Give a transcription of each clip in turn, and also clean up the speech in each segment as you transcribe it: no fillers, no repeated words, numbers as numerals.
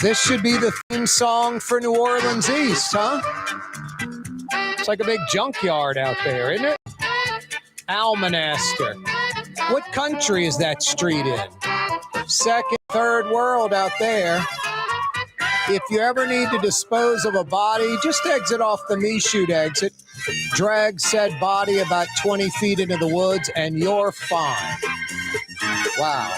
This should be the theme song for New Orleans East, huh? It's like a big junkyard out there, isn't it? Almonaster. What country is that street in? Second, third world out there. If you ever need to dispose of a body, just exit off the Michoud exit. Drag said body about 20 feet into the woods, and you're fine. Wow.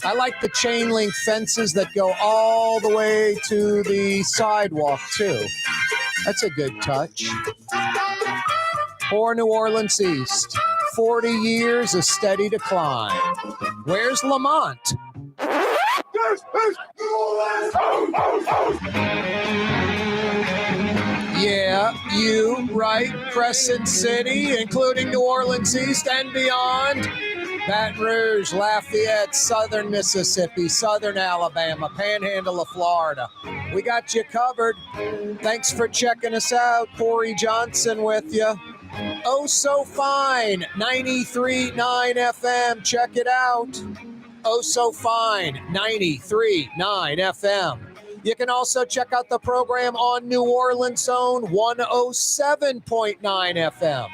I like the chain link fences that go all the way to the sidewalk, too. That's a good touch. Poor New Orleans East. 40 years of steady decline. Where's Lamont? Yeah, you, right. Crescent City, including New Orleans East and beyond. Baton Rouge, Lafayette, Southern Mississippi, Southern Alabama, Panhandle of Florida. We got you covered. Thanks for checking us out. Corey Johnson with you. Oh, so fine. 93.9 FM. Check it out. Oh, so fine. 93.9 FM. You can also check out the program on New Orleans' own 107.9 FM.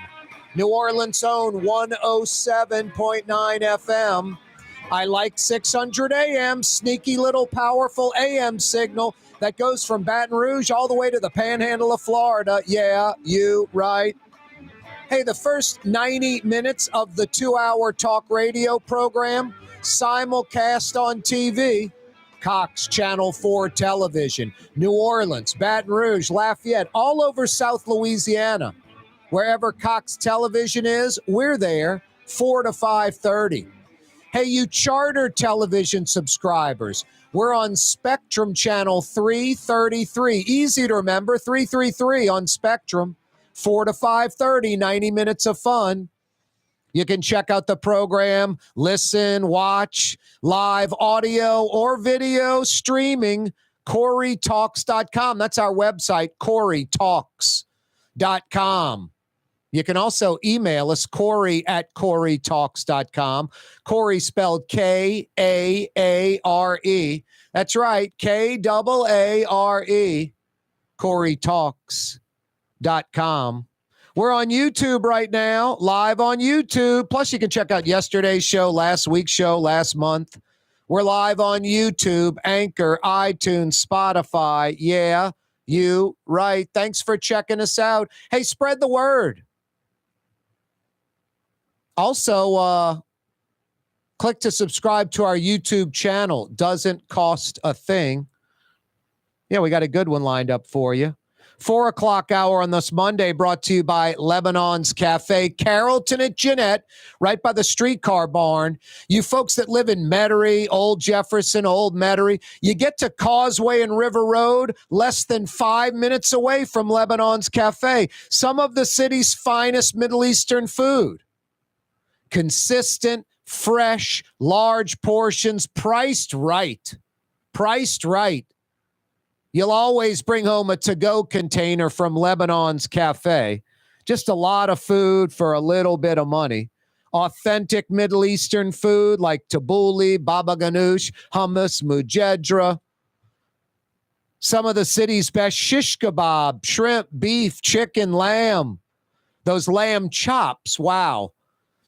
New Orleans' own 107.9 FM. I like 600 AM, sneaky little powerful AM signal that goes from Baton Rouge all the way to the Panhandle of Florida. Yeah, you, right. Hey, the first 90 minutes of the 2-hour talk radio program, simulcast on TV, Cox Channel 4 television, New Orleans, Baton Rouge, Lafayette, all over South Louisiana. Wherever Cox Television is, we're there, 4 to 5:30. Hey, you Charter television subscribers, we're on Spectrum Channel 333. Easy to remember, 333 on Spectrum, 4 to 5:30, 90 minutes of fun. You can check out the program, listen, watch, live audio or video streaming, CoreyTalks.com. That's our website, CoreyTalks.com. You can also email us, Corey at CoreyTalks.com. Corey spelled Kaare. That's right, Kaare. CoreyTalks.com. We're on YouTube right now, live on YouTube. Plus, you can check out yesterday's show, last week's show, last month. We're live on YouTube, Anchor, iTunes, Spotify. Yeah, you, right. Thanks for checking us out. Hey, spread the word. Also, click to subscribe to our YouTube channel. Doesn't cost a thing. Yeah, we got a good one lined up for you. 4 o'clock hour on this Monday brought to you by Lebanon's Cafe, Carrollton at Jeanette, right by the streetcar barn. You folks that live in Metairie, Old Jefferson, Old Metairie, you get to Causeway and River Road, less than 5 minutes away from Lebanon's Cafe. Some of the city's finest Middle Eastern food. Consistent, fresh, large portions, priced right. Priced right. You'll always bring home a to-go container from Lebanon's Cafe. Just a lot of food for a little bit of money. Authentic Middle Eastern food like tabbouleh, baba ganoush, hummus, mujedra. Some of the city's best shish kebab, shrimp, beef, chicken, lamb. Those lamb chops, wow.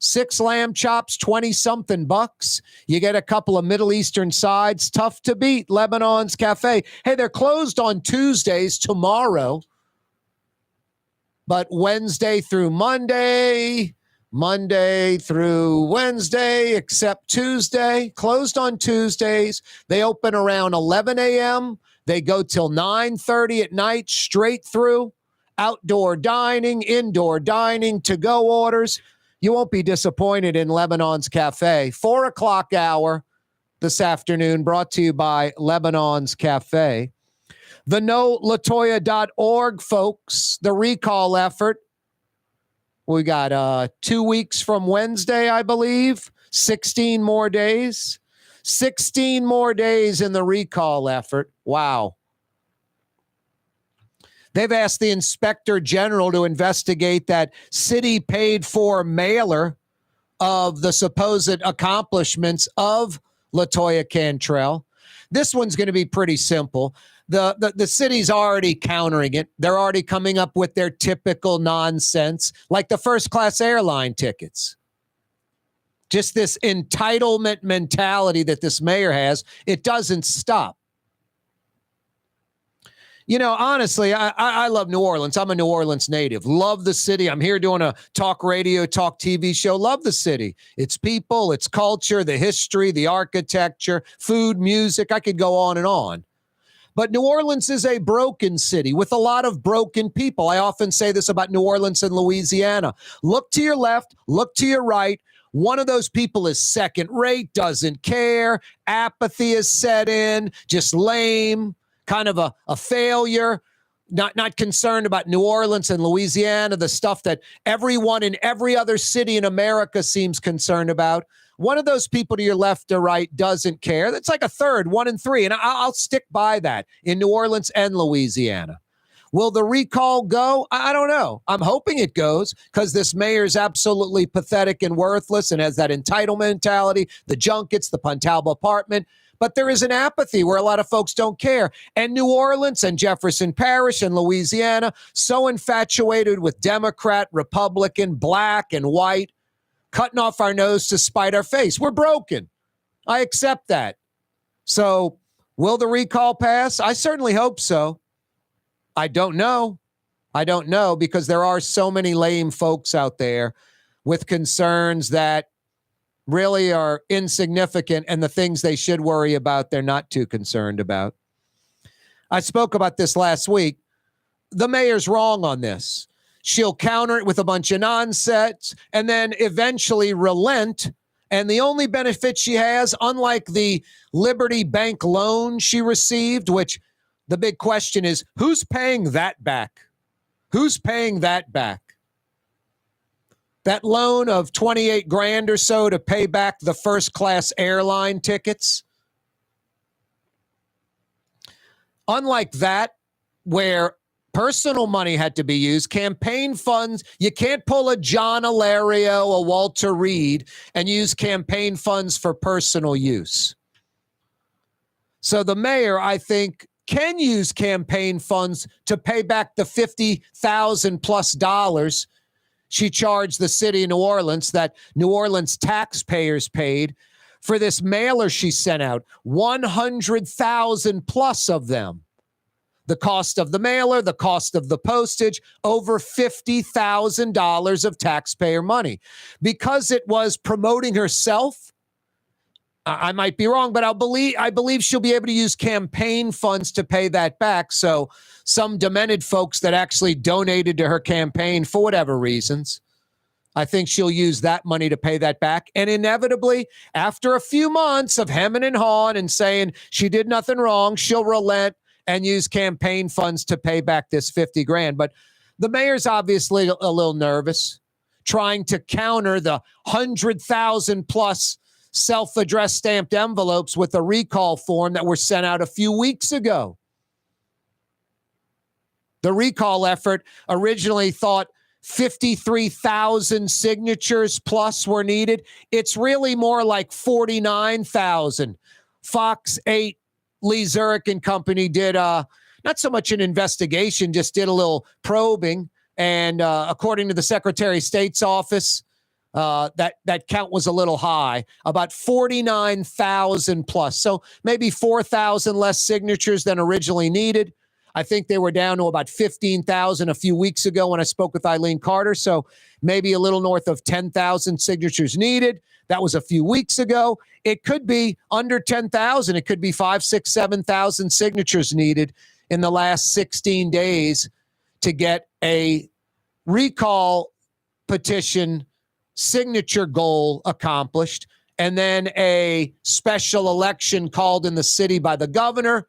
6 lamb chops, 20-something bucks. You get a couple of Middle Eastern sides. Tough to beat, Lebanon's Cafe. Hey, they're closed on Tuesdays tomorrow. But Wednesday through Monday, Monday through Wednesday, except Tuesday. Closed on Tuesdays. They open around 11 a.m. They go till 9:30 at night, straight through. Outdoor dining, indoor dining, to-go orders. You won't be disappointed in Lebanon's Cafe. 4 o'clock hour this afternoon, brought to you by Lebanon's Cafe. The NoLatoya.org, folks, the recall effort. We got 2 weeks from Wednesday, I believe. 16 more days. 16 more days in the recall effort. Wow. They've asked the inspector general to investigate that city paid for mailer of the supposed accomplishments of LaToya Cantrell. This one's going to be pretty simple. The city's already countering it. They're already coming up with their typical nonsense, like the first-class airline tickets. Just this entitlement mentality that this mayor has, it doesn't stop. You know, honestly, I love New Orleans. I'm a New Orleans native. Love the city. I'm here doing a talk radio, talk TV show. Love the city. Its people, its culture, the history, the architecture, food, music. I could go on and on. But New Orleans is a broken city with a lot of broken people. I often say this about New Orleans and Louisiana. Look to your left, look to your right. One of those people is second rate, doesn't care. Apathy is set in, just lame. Kind of a failure, not concerned about New Orleans and Louisiana, the stuff that everyone in every other city in America seems concerned about. One of those people to your left or right doesn't care. That's like a third, 1 in 3. And I'll stick by that in New Orleans and Louisiana. Will the recall go? I don't know. I'm hoping it goes because this mayor is absolutely pathetic and worthless and has that entitlement mentality, the junkets, the Pontalba apartment. But there is an apathy where a lot of folks don't care. And New Orleans and Jefferson Parish and Louisiana, so infatuated with Democrat, Republican, black, and white, cutting off our nose to spite our face. We're broken. I accept that. So will the recall pass? I certainly hope so. I don't know. I don't know because there are so many lame folks out there with concerns that really are insignificant, and the things they should worry about, they're not too concerned about. I spoke about this last week. The mayor's wrong on this. She'll counter it with a bunch of nonsense and then eventually relent. And the only benefit she has, unlike the Liberty Bank loan she received, which the big question is, who's paying that back? Who's paying that back? That loan of $28,000 or so to pay back the first-class airline tickets. Unlike that, where personal money had to be used, campaign funds, you can't pull a John Alario, a Walter Reed, and use campaign funds for personal use. So the mayor, I think, can use campaign funds to pay back the $50,000 plus she charged the city of New Orleans that New Orleans taxpayers paid for this mailer she sent out, 100,000 plus of them. The cost of the mailer, the cost of the postage, over $50,000 of taxpayer money. Because it was promoting herself, I might be wrong, but I believe she'll be able to use campaign funds to pay that back. So some demented folks that actually donated to her campaign for whatever reasons, I think she'll use that money to pay that back. And inevitably, after a few months of hemming and hawing and saying she did nothing wrong, she'll relent and use campaign funds to pay back this $50,000. But the mayor's obviously a little nervous, trying to counter the 100,000 plus self-addressed stamped envelopes with a recall form that were sent out a few weeks ago. The recall effort originally thought 53,000 signatures plus were needed. It's really more like 49,000. Fox 8, Lee Zurich and company did not so much an investigation, just did a little probing. And according to the Secretary of State's office, that count was a little high, about 49,000 plus. So maybe 4,000 less signatures than originally needed. I think they were down to about 15,000 a few weeks ago when I spoke with Eileen Carter. So maybe a little north of 10,000 signatures needed. That was a few weeks ago. It could be under 10,000. It could be 5, 6, 7,000 signatures needed in the last 16 days to get a recall petition signature goal accomplished, and then a special election called in the city by the governor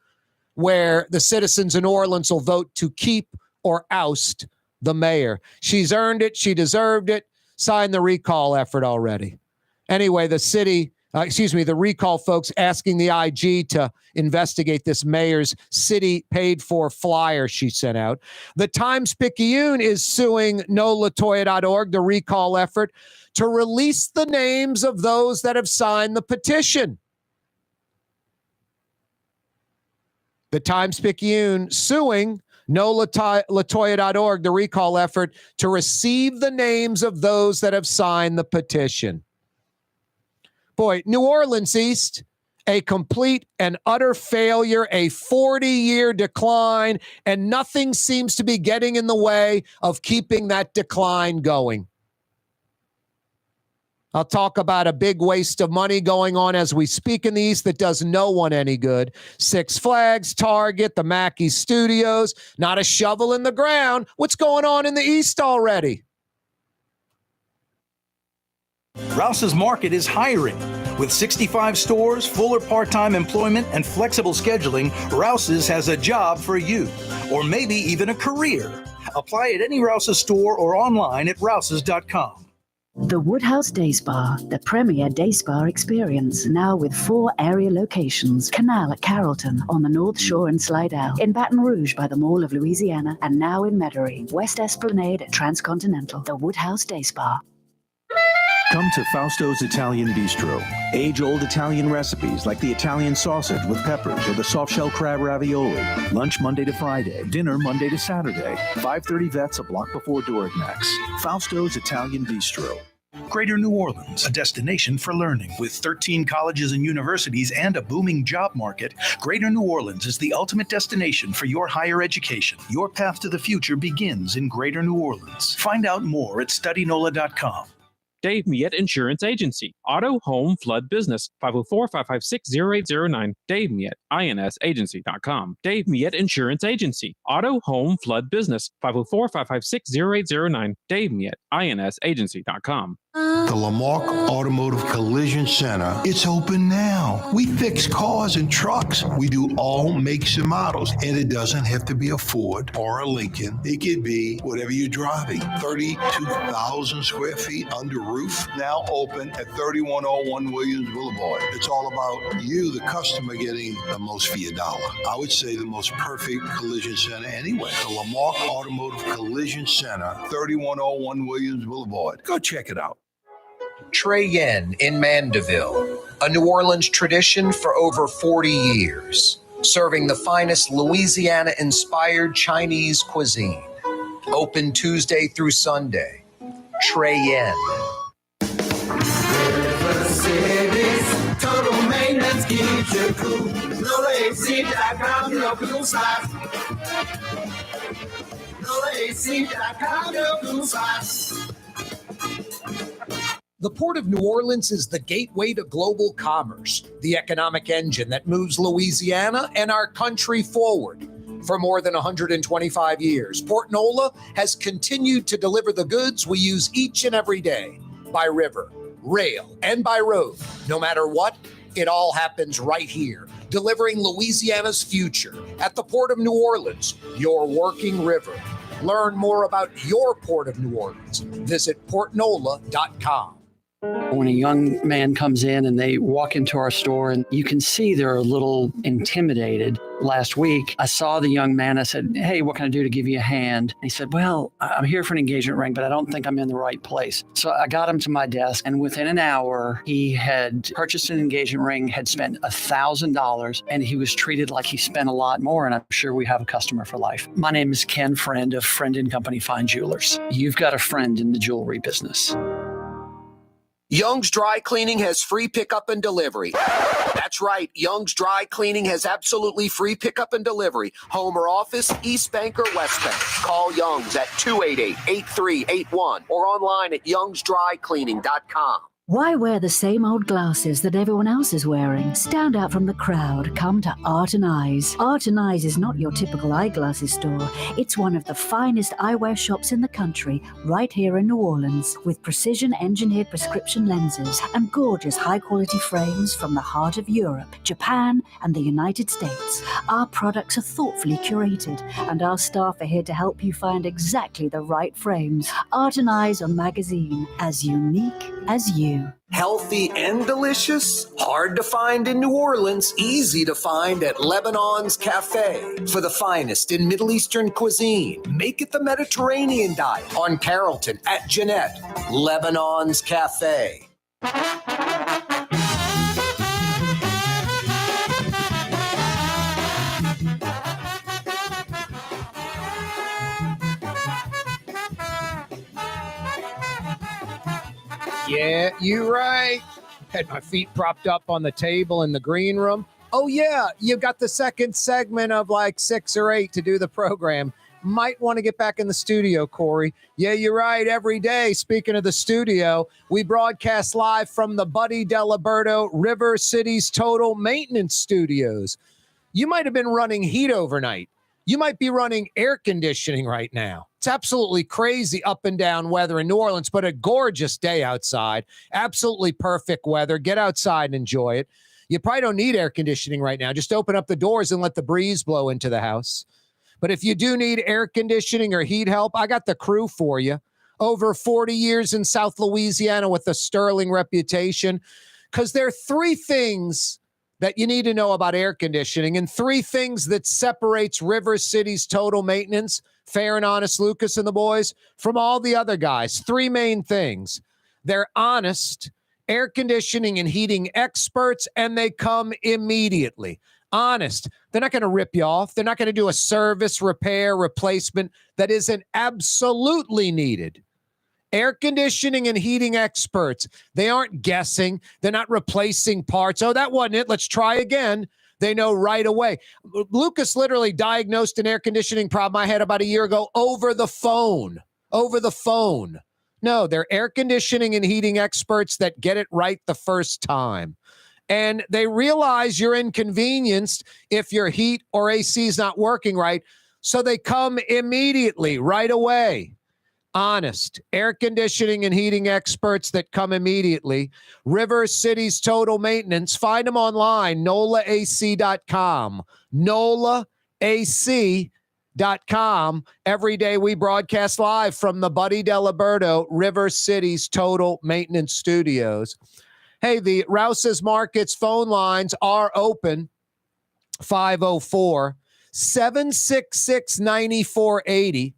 where the citizens in New Orleans will vote to keep or oust the mayor. She's earned it. She deserved it. Signed the recall effort already. Anyway, the recall folks asking the IG to investigate this mayor's city paid for flyer she sent out. The Times Pic is suing NOLAToya.org, the recall effort, to release the names of those that have signed the petition. The Times Pic suing NOLA.org, the recall effort, to receive the names of those that have signed the petition. Boy, New Orleans East, a complete and utter failure, a 40-year decline, and nothing seems to be getting in the way of keeping that decline going. I'll talk about a big waste of money going on as we speak in the East that does no one any good. Six Flags, Target, the Mackey Studios, not a shovel in the ground. What's going on in the East already? Rouse's Market is hiring. With 65 stores, full or part-time employment, and flexible scheduling, Rouse's has a job for you, or maybe even a career. Apply at any Rouse's store or online at rouses.com. The Woodhouse Day Spa, the premier day spa experience, now with 4 area locations. Canal at Carrollton, on the North Shore and Slidell, in Baton Rouge by the Mall of Louisiana, and now in Metairie, West Esplanade at Transcontinental. The Woodhouse Day Spa. Come to Fausto's Italian Bistro. Age-old Italian recipes like the Italian sausage with peppers or the soft-shell crab ravioli. Lunch Monday to Friday. Dinner Monday to Saturday. 530 Vets, a block before Dorignax. Fausto's Italian Bistro. Greater New Orleans, a destination for learning. With 13 colleges and universities and a booming job market, Greater New Orleans is the ultimate destination for your higher education. Your path to the future begins in Greater New Orleans. Find out more at studynola.com. Dave Miette Insurance Agency. Auto, home, flood, business. 504-556-0809. Dave Miette, INSagency.com. Dave Miette Insurance Agency. Auto, home, flood, business. 504-556-0809. Dave Miette, INSagency.com. The Lamarck Automotive Collision Center, it's open now. We fix cars and trucks. We do all makes and models. And it doesn't have to be a Ford or a Lincoln. It could be whatever you're driving. 32,000 square feet under roof, now open at 3101 Williams Boulevard. It's all about you, the customer, getting the most for your dollar. I would say the most perfect collision center anyway. The Lamarck Automotive Collision Center, 3101 Williams Boulevard. Go check it out. Trey Yen in Mandeville, a New Orleans tradition for over 40 years, serving the finest Louisiana-inspired Chinese cuisine. Open Tuesday through Sunday. Trey Yen. Total maintenance keeps you cool. NOLAAC.com, no blue socks. NOLAAC.com, no blue socks. The Port of New Orleans is the gateway to global commerce, the economic engine that moves Louisiana and our country forward. For more than 125 years, Port NOLA has continued to deliver the goods we use each and every day, by river, rail, and by road. No matter what, it all happens right here, delivering Louisiana's future at the Port of New Orleans, your working river. Learn more about your Port of New Orleans. Visit portnola.com. When a young man comes in and they walk into our store and you can see they're a little intimidated. Last week, I saw the young man. I said, "Hey, what can I do to give you a hand?" And he said, "Well, I'm here for an engagement ring, but I don't think I'm in the right place." So I got him to my desk, and within an hour, he had purchased an engagement ring, had spent $1,000, and he was treated like he spent a lot more, and I'm sure we have a customer for life. My name is Ken Friend of Friend & Company Fine Jewelers. You've got a friend in the jewelry business. Young's Dry Cleaning has free pickup and delivery. That's right. Young's Dry Cleaning has absolutely free pickup and delivery. Home or office, East Bank or West Bank. Call Young's at 288-8381 or online at youngsdrycleaning.com. Why wear the same old glasses that everyone else is wearing? Stand out from the crowd. Come to Art and Eyes. Art and Eyes is not your typical eyeglasses store. It's one of the finest eyewear shops in the country, right here in New Orleans, with precision-engineered prescription lenses and gorgeous high-quality frames from the heart of Europe, Japan, and the United States. Our products are thoughtfully curated, and our staff are here to help you find exactly the right frames. Art and Eyes on magazine, as unique as you. Healthy and delicious? Hard to find in New Orleans, easy to find at Lebanon's Cafe. For the finest in Middle Eastern cuisine, make it the Mediterranean diet. On Carrollton at Jeanette, Lebanon's Cafe. Yeah, you right. Had my feet propped up on the table in the green room. Oh, yeah, you got the second segment of like 6 or 8 to do the program. Might want to get back in the studio, Corey. Yeah, you're right. Every day, speaking of the studio, we broadcast live from the Buddy Diliberto River City's Total Maintenance Studios. You might have been running heat overnight. You might be running air conditioning right now. It's absolutely crazy up and down weather in New Orleans, but a gorgeous day outside. Absolutely perfect weather. Get outside and enjoy it. You probably don't need air conditioning right now. Just open up the doors and let the breeze blow into the house. But if you do need air conditioning or heat help, I got the crew for you. Over 40 years in South Louisiana with a sterling reputation. Because there are 3 things that you need to know about air conditioning and 3 things that separates River City's Total Maintenance, Fair and Honest Lucas and the boys, from all the other guys. 3 main things. They're honest, air conditioning and heating experts, and they come immediately. Honest. They're not going to rip you off. They're not going to do a service, repair, replacement that isn't absolutely needed. Air conditioning and heating experts. They aren't guessing. They're not replacing parts. Oh, that wasn't it. Let's try again. They know right away. Lucas literally diagnosed an air conditioning problem I had about a year ago over the phone. Over the phone. No, they're air conditioning and heating experts that get it right the first time. And they realize you're inconvenienced if your heat or AC is not working right. So they come immediately, right away. Honest, air conditioning and heating experts that come immediately. River City's Total Maintenance. Find them online, NOLAAC.com. NOLAAC.com. Every day we broadcast live from the Buddy Diliberto River City's Total Maintenance Studios. Hey, the Rouse's Markets phone lines are open. 504-766-9480.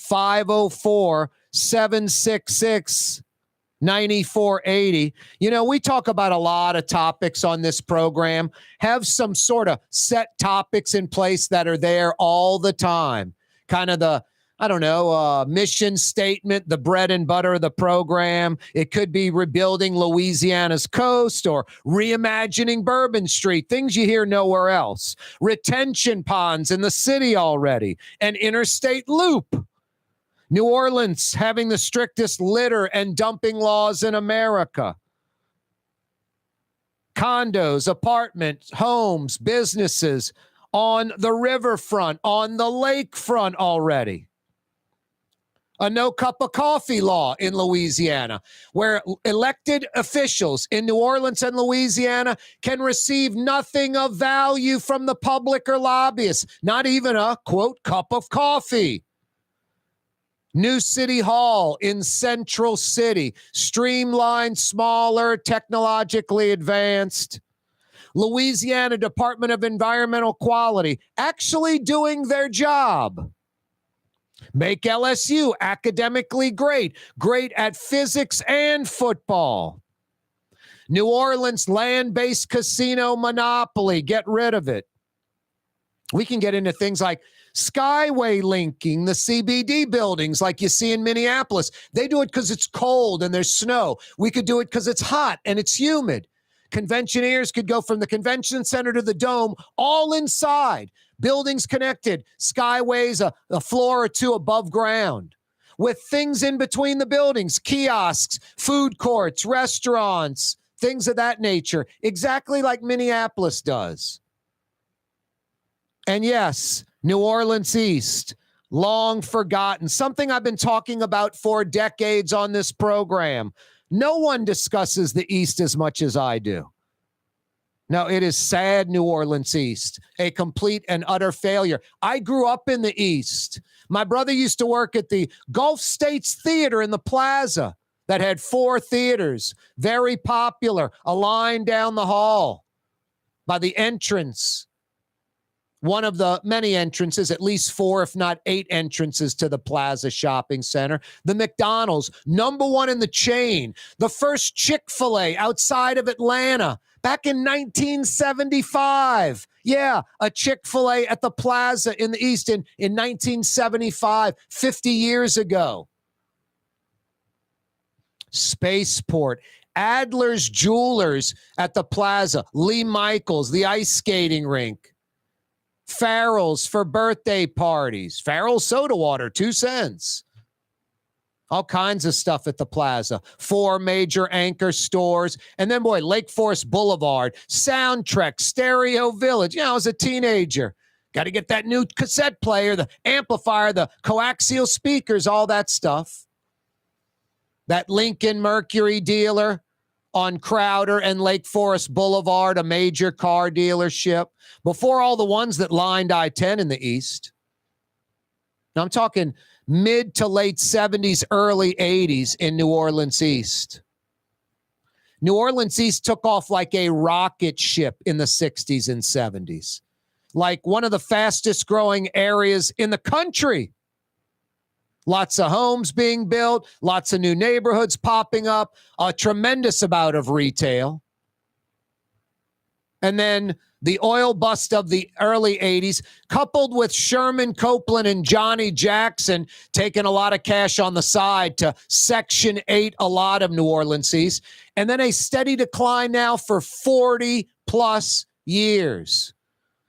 504-766-9480. You know, we talk about a lot of topics on this program. Have some sort of set topics in place that are there all the time. Kind of the mission statement, the bread and butter of the program. It could be rebuilding Louisiana's coast or reimagining Bourbon Street, things you hear nowhere else. Retention ponds in the city already. An interstate loop. New Orleans having the strictest litter and dumping laws in America. Condos, apartments, homes, businesses on the riverfront, on the lakefront already. A no cup of coffee law in Louisiana, where elected officials in New Orleans and Louisiana can receive nothing of value from the public or lobbyists, not even a, quote, cup of coffee. New City Hall in Central City, streamlined, smaller, technologically advanced. Louisiana Department of Environmental Quality actually doing their job. Make LSU academically great, great at physics and football. New Orleans land-based casino monopoly, get rid of it. We can get into things like skyway linking the CBD buildings like you see in Minneapolis. They do it because it's cold and there's snow. We could do it because it's hot and it's humid. Conventioneers could go from the convention center to the dome, all inside. Buildings connected, skyways, a floor or 2 above ground. With things in between the buildings, kiosks, food courts, restaurants, things of that nature, exactly like Minneapolis does. And yes, New Orleans East, long forgotten, something I've been talking about for decades on this program. No one discusses the East as much as I do. No, it is sad, New Orleans East, a complete and utter failure. I grew up in the East. My brother used to work at the Gulf States Theater in the plaza that had 4 theaters, very popular, a line down the hall by the entrance. One of the many entrances, at least 4, if not 8 entrances to the Plaza Shopping Center. The McDonald's, #1 in the chain. The first Chick-fil-A outside of Atlanta back in 1975. Yeah, a Chick-fil-A at the Plaza in the East in 1975, 50 years ago. Spaceport, Adler's Jewelers at the Plaza, Lee Michaels, the ice skating rink, Farrell's for birthday parties, Farrell's soda water, 2 cents. All kinds of stuff at the Plaza. 4 major anchor stores. And then, boy, Lake Forest Boulevard, Soundtrack, Stereo Village. You know, I was a teenager. Got to get that new cassette player, the amplifier, the coaxial speakers, all that stuff. That Lincoln Mercury dealer on Crowder and Lake Forest Boulevard, a major car dealership. Before all the ones that lined I-10 in the East. Now, I'm talking mid to late 70s, early 80s in New Orleans East. New Orleans East took off like a rocket ship in the 60s and 70s. Like one of the fastest growing areas in the country. Lots of homes being built, lots of new neighborhoods popping up, a tremendous amount of retail. And then the oil bust of the early 80s, coupled with Sherman Copeland and Johnny Jackson taking a lot of cash on the side to Section 8 a lot of New Orleans East, and then a steady decline now for 40-plus years.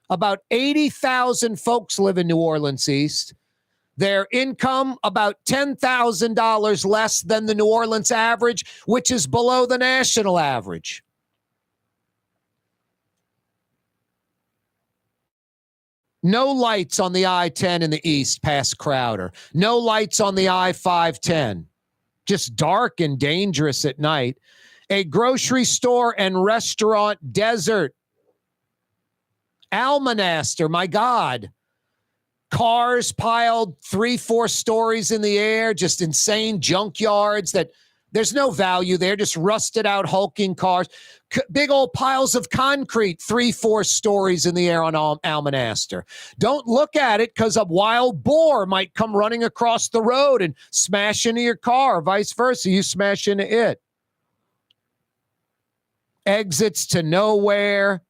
About 80,000 folks live in New Orleans East. Their income, about $10,000 less than the New Orleans average, which is below the national average. No lights on the I-10 in the east past Crowder. No lights on the I-510. Just dark and dangerous at night. A grocery store and restaurant desert. Almonaster, my God. Cars piled 3-4 stories in the air, just insane junkyards that there's no value there, just rusted out, hulking cars. Big old piles of concrete, 3-4 stories in the air on Almonaster. Don't look at it because a wild boar might come running across the road and smash into your car, or vice versa. You smash into it. Exits to nowhere.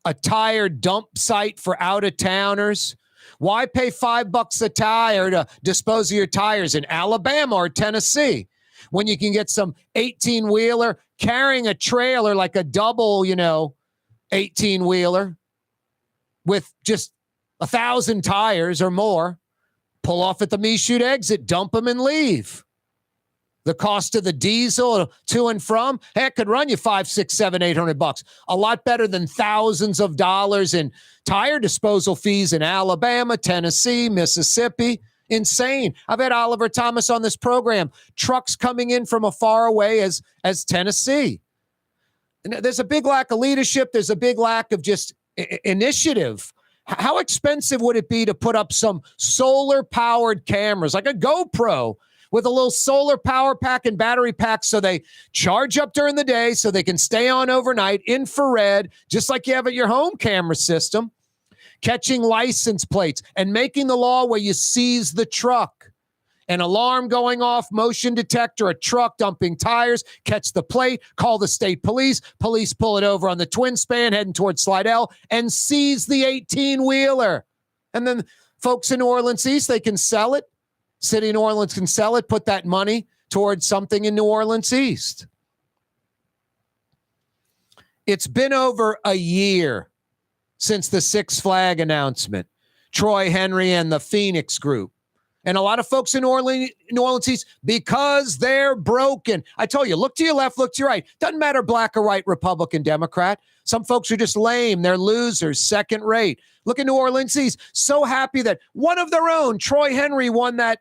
A tire dump site for out-of-towners. Why pay $5 a tire to dispose of your tires in Alabama or Tennessee when you can get some 18-wheeler carrying a trailer like a double, 18-wheeler with just 1,000 tires or more, pull off at the Michoud exit, dump them and leave. The cost of the diesel to and from, heck, could run you $500, $600, $700, $800. A lot better than thousands of dollars in tire disposal fees in Alabama, Tennessee, Mississippi. Insane. I've had Oliver Thomas on this program. Trucks coming in from as far away as Tennessee. And there's a big lack of leadership. There's a big lack of just initiative. How expensive would it be to put up some solar-powered cameras, like a GoPro, with a little solar power pack and battery pack so they charge up during the day so they can stay on overnight, infrared, just like you have at your home camera system, catching license plates and making the law where you seize the truck. An alarm going off, motion detector, a truck dumping tires, catch the plate, call the state police, police pull it over on the twin span heading towards Slidell and seize the 18-wheeler. And then folks in New Orleans East, they can sell it. City of New Orleans can sell it, put that money towards something in New Orleans East. It's been over a year since the Six Flag announcement. Troy Henry and the Phoenix Group. And a lot of folks in New Orleans East, because they're broken. I told you, look to your left, look to your right. Doesn't matter black or white, Republican, Democrat. Some folks are just lame. They're losers, second rate. Look at New Orleans East. So happy that one of their own, Troy Henry, won that,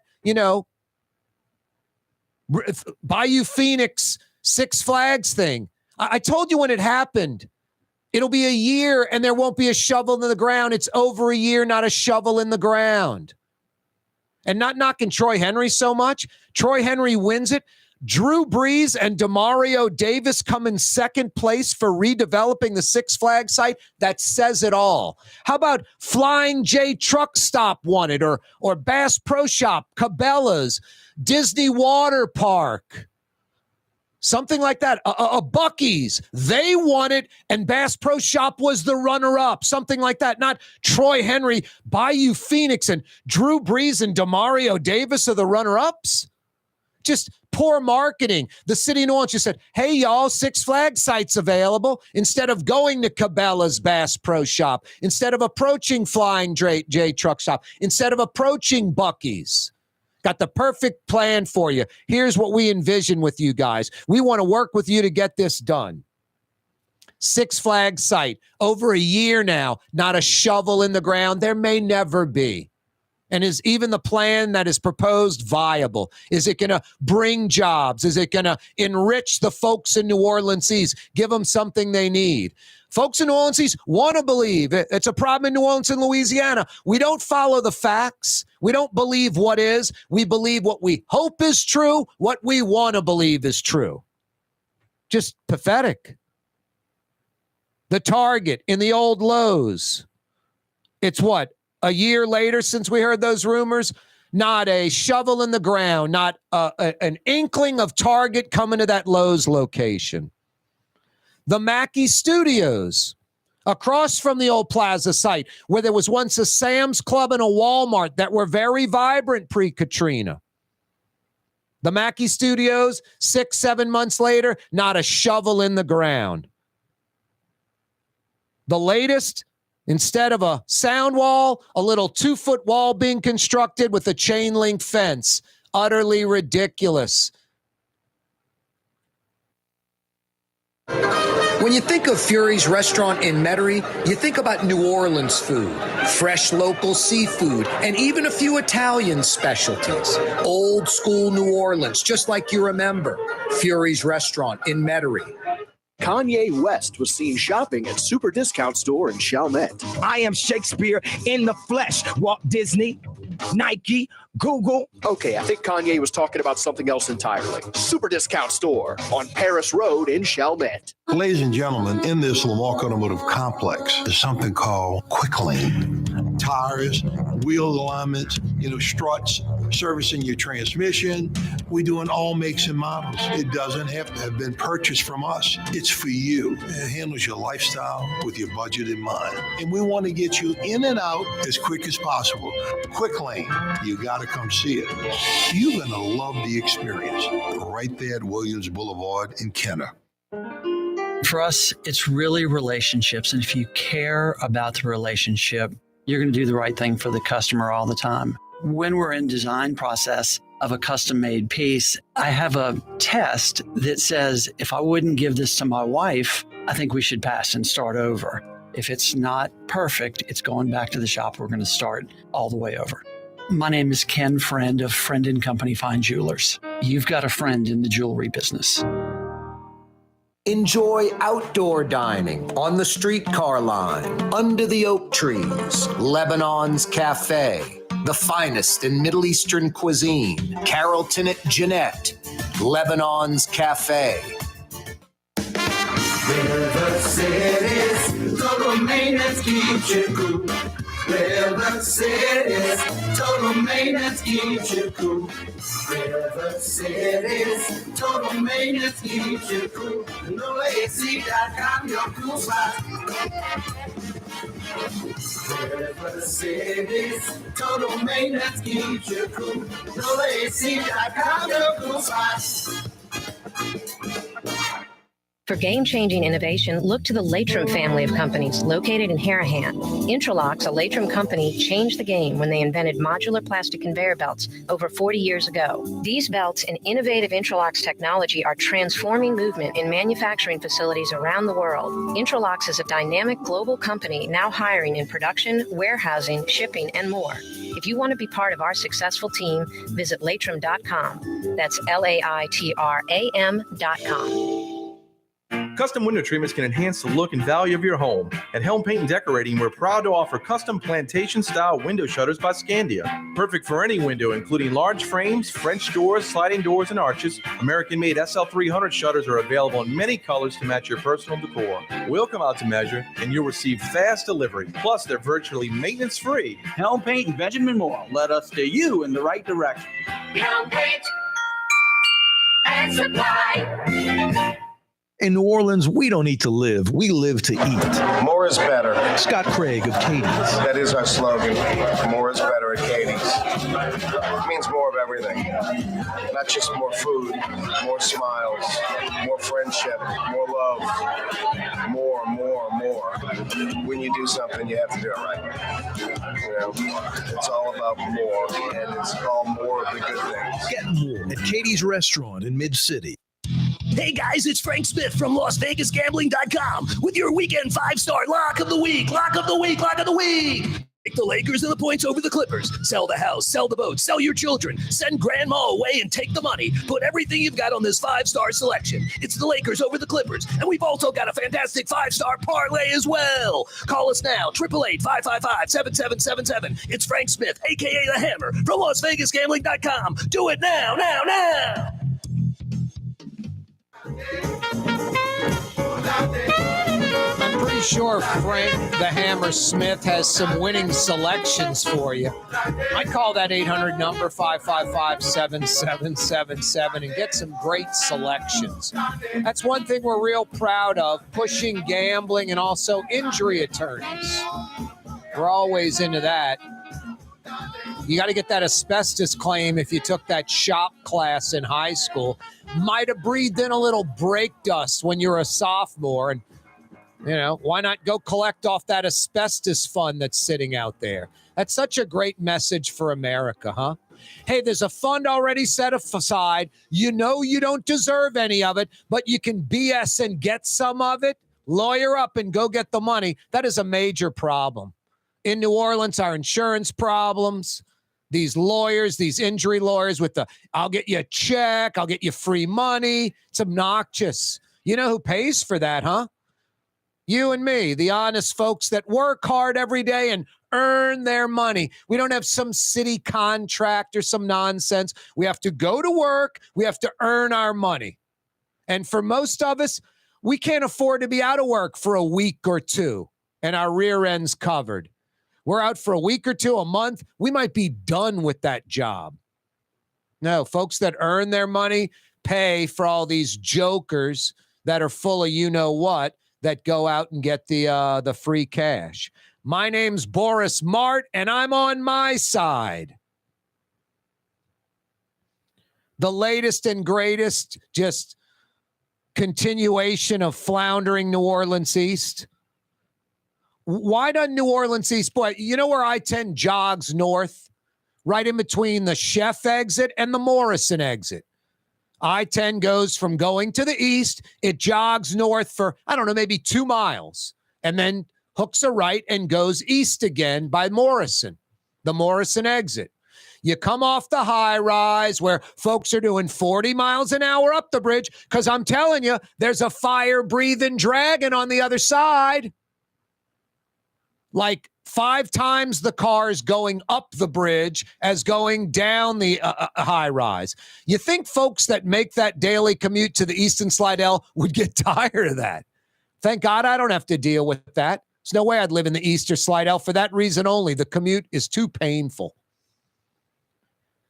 Bayou Phoenix Six Flags thing. I told you when it happened, it'll be a year and there won't be a shovel in the ground. It's over a year, not a shovel in the ground. And not knocking Troy Henry so much. Troy Henry wins it. Drew Brees and Demario Davis come in second place for redeveloping the Six Flags site. That says it all. How about Flying J Truck Stop won it, or Bass Pro Shop, Cabela's, Disney Water Park, something like that. A Buc-ee's, they won it, and Bass Pro Shop was the runner-up, something like that. Not Troy Henry, Bayou Phoenix, and Drew Brees and Demario Davis are the runner-ups. Just poor marketing. The city of New Orleans just said, hey, y'all, Six Flags site's available. Instead of going to Cabela's Bass Pro Shop, instead of approaching Flying J Truck Stop, instead of approaching Buc-ee's. Got the perfect plan for you. Here's what we envision with you guys. We want to work with you to get this done. Six Flags site, over a year now, not a shovel in the ground. There may never be. And is even the plan that is proposed viable? Is it going to bring jobs? Is it going to enrich the folks in New Orleans East, give them something they need? Folks in New Orleans East want to believe. It's a problem in New Orleans and Louisiana. We don't follow the facts. We don't believe what is. We believe what we hope is true, what we want to believe is true. Just pathetic. The Target in the old Lowe's. It's what? A year later since we heard those rumors? Not a shovel in the ground, not an inkling of Target coming to that Lowe's location. The Mackey Studios, across from the old Plaza site, where there was once a Sam's Club and a Walmart that were very vibrant pre-Katrina. The Mackey Studios, 6-7 months later, not a shovel in the ground. The latest, instead of a sound wall, a little 2-foot wall being constructed with a chain link fence. Utterly ridiculous. When you think of Fury's restaurant in Metairie, you think about New Orleans food, fresh local seafood, and even a few Italian specialties. Old school New Orleans, just like you remember. Fury's restaurant in Metairie. Kanye West was seen shopping at Super Discount Store in Chalmette. I am Shakespeare in the flesh. Walt Disney, Nike, Google. Okay, I think Kanye was talking about something else entirely. Super Discount Store on Paris Road in Chalmette. Ladies and gentlemen, in this Lamarck Automotive Complex, there's something called Quick Lane. Tires, wheel alignments, struts, servicing your transmission. We do in all makes and models. It doesn't have to have been purchased from us. It's for you. It handles your lifestyle with your budget in mind. And we want to get you in and out as quick as possible. Quick Lane, you got to come see it. You're going to love the experience. Right there at Williams Boulevard in Kenner. For us, it's really relationships. And if you care about the relationship, you're going to do the right thing for the customer all the time. When we're in design process of a custom-made piece, I have a test that says, if I wouldn't give this to my wife, I think we should pass and start over. If it's not perfect, it's going back to the shop. We're going to start all the way over. My name is Ken Friend of Friend & Company Fine Jewelers. You've got a friend in the jewelry business. Enjoy outdoor dining on the streetcar line, under the oak trees, Lebanon's Cafe, the finest in Middle Eastern cuisine, Carrollton at Jeanette, Lebanon's Cafe. River City's total maintenance keeps you cool. River City's total maintenance keeps you cool. River City's total maintenance keeps you cool. NOLAAC.com, your cool spot. River City's total maintenance keeps you cool. NOLAAC.com, your cool spot. For game-changing innovation, look to the Latrim family of companies located in Harahan. Intralocks, a Latrim company, changed the game when they invented modular plastic conveyor belts over 40 years ago. These belts and innovative Intralocks technology are transforming movement in manufacturing facilities around the world. Intralocks is a dynamic global company now hiring in production, warehousing, shipping, and more. If you want to be part of our successful team, visit Latrim.com. That's LAITRAM.com. Custom window treatments can enhance the look and value of your home. At Helm Paint and Decorating, we're proud to offer custom plantation-style window shutters by Scandia. Perfect for any window, including large frames, French doors, sliding doors, and arches. American-made SL300 shutters are available in many colors to match your personal decor. We'll come out to measure, and you'll receive fast delivery. Plus, they're virtually maintenance-free. Helm Paint and Benjamin Moore let us steer you in the right direction. Helm Paint and Supply. In New Orleans, we don't eat to live. We live to eat. More is better. Scott Craig of Katie's. That is our slogan. More is better at Katie's. It means more of everything. Not just more food, more smiles, more friendship, more love, more. When you do something, you have to do it right. You know, it's all about more, and it's all more of the good things. Get more at Katie's Restaurant in Mid-City. Hey guys, it's Frank Smith from LasVegasGambling.com with your weekend 5-star lock of the week. Lock of the week. Take the Lakers and the points over the Clippers. Sell the house, sell the boat, sell your children. Send grandma away and take the money. Put everything you've got on this 5-star selection. It's the Lakers over the Clippers. And we've also got a fantastic 5-star parlay as well. Call us now, 888-555-7777. It's Frank Smith, a.k.a. The Hammer, from LasVegasGambling.com. Do it now. I'm pretty sure Frank the Hammer Smith has some winning selections for you. I call that 800 number 555-7777 and get some great selections. That's one thing we're real proud of, pushing gambling and also injury attorneys. We're always into that. You got to get that asbestos claim if you took that shop class in high school. Might have breathed in a little brake dust when you're a sophomore. And, you know, why not go collect off that asbestos fund that's sitting out there? That's such a great message for America, huh? Hey, there's a fund already set aside. You know you don't deserve any of it, but you can BS and get some of it. Lawyer up and go get the money. That is a major problem. In New Orleans, our insurance problems, these lawyers, these injury lawyers with the, I'll get you a check, I'll get you free money. It's obnoxious. You know who pays for that, huh? You and me, the honest folks that work hard every day and earn their money. We don't have some city contract or some nonsense. We have to go to work. We have to earn our money. And for most of us, we can't afford to be out of work for a week or two and our rear end's covered. We're out for a week or two, a month. We might be done with that job. No, folks that earn their money pay for all these jokers that are full of you-know-what that go out and get the free cash. My name's Boris Mart, and I'm on my side. The latest and greatest, just continuation of floundering New Orleans East. Why doesn't New Orleans East, boy, you know where I-10 jogs north? Right in between the Chef exit and the Morrison exit. I-10 goes from going to the east, it jogs north for, I don't know, maybe 2 miles, and then hooks a right and goes east again by Morrison, the Morrison exit. You come off the high rise where folks are doing 40 miles an hour up the bridge, because I'm telling you, there's a fire-breathing dragon on the other side. Like 5 times the cars going up the bridge as going down the high rise. You think folks that make that daily commute to the Eastern Slidell would get tired of that? Thank God I don't have to deal with that. There's no way I'd live in the Eastern Slidell for that reason only. The commute is too painful.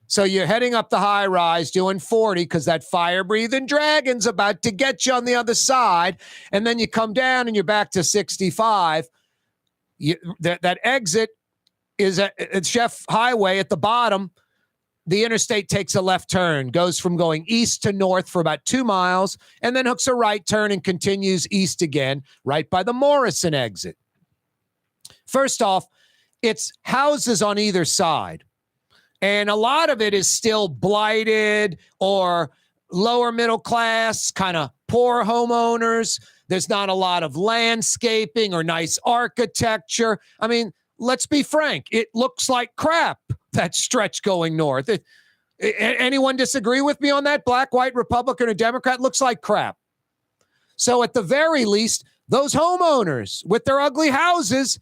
So you're heading up the high rise doing 40 because that fire-breathing dragon's about to get you on the other side. And then you come down and you're back to 65. That exit is at Chef Highway at the bottom. The interstate takes a left turn, goes from going east to north for about 2 miles, and then hooks a right turn and continues east again, right by the Morrison exit. First off, it's houses on either side. And a lot of it is still blighted or lower middle class, kind of poor homeowners. There's not a lot of landscaping or nice architecture. I mean, let's be frank. It looks like crap, that stretch going north. Anyone disagree with me on that? Black, white, Republican, or Democrat? Looks like crap. So at the very least, those homeowners with their ugly houses,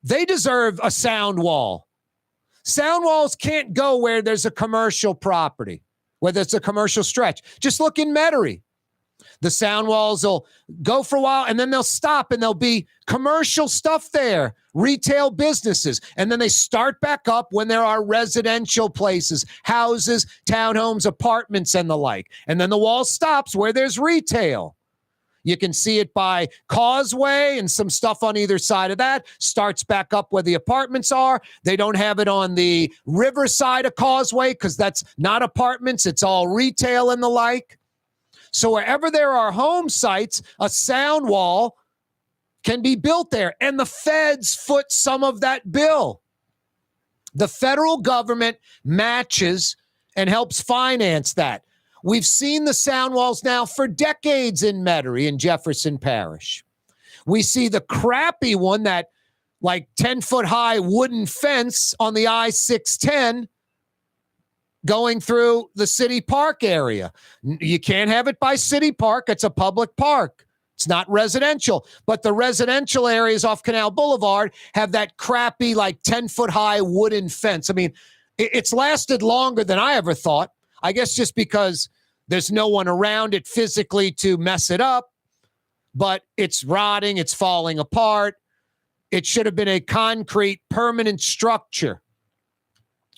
they deserve a sound wall. Sound walls can't go where there's a commercial property, whether it's a commercial stretch. Just look in Metairie. The sound walls will go for a while, and then they'll stop, and there'll be commercial stuff there, retail businesses, and then they start back up when there are residential places, houses, townhomes, apartments, and the like. And then the wall stops where there's retail. You can see it by Causeway and some stuff on either side of that. Starts back up where the apartments are. They don't have it on the river side of Causeway because that's not apartments. It's all retail and the like. So wherever there are home sites, a sound wall can be built there. And the feds foot some of that bill. The federal government matches and helps finance that. We've seen the sound walls now for decades in Metairie and Jefferson Parish. We see the crappy one, that like 10-foot high wooden fence on the I-610 going through the city park area. You can't have it by city park. It's a public park. It's not residential. But the residential areas off Canal Boulevard have that crappy like 10-foot high wooden fence. I mean, it's lasted longer than I ever thought. I guess just because there's no one around it physically to mess it up, but it's rotting, it's falling apart. It should have been a concrete permanent structure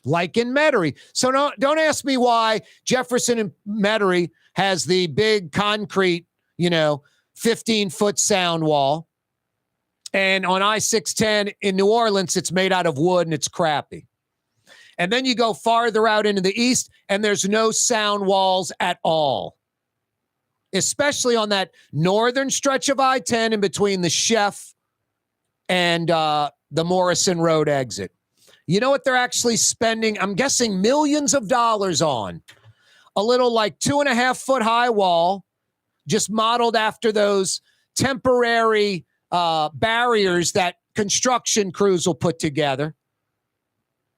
like in Metairie. So don't ask me why Jefferson and Metairie has the big concrete, 15-foot sound wall. And on I-610 in New Orleans, it's made out of wood and it's crappy. And then you go farther out into the east, and there's no sound walls at all, especially on that northern stretch of I-10 in between the Chef and the Morrison Road exit. You know what they're actually spending? I'm guessing millions of dollars on. A little like 2.5-foot high wall, just modeled after those temporary barriers that construction crews will put together.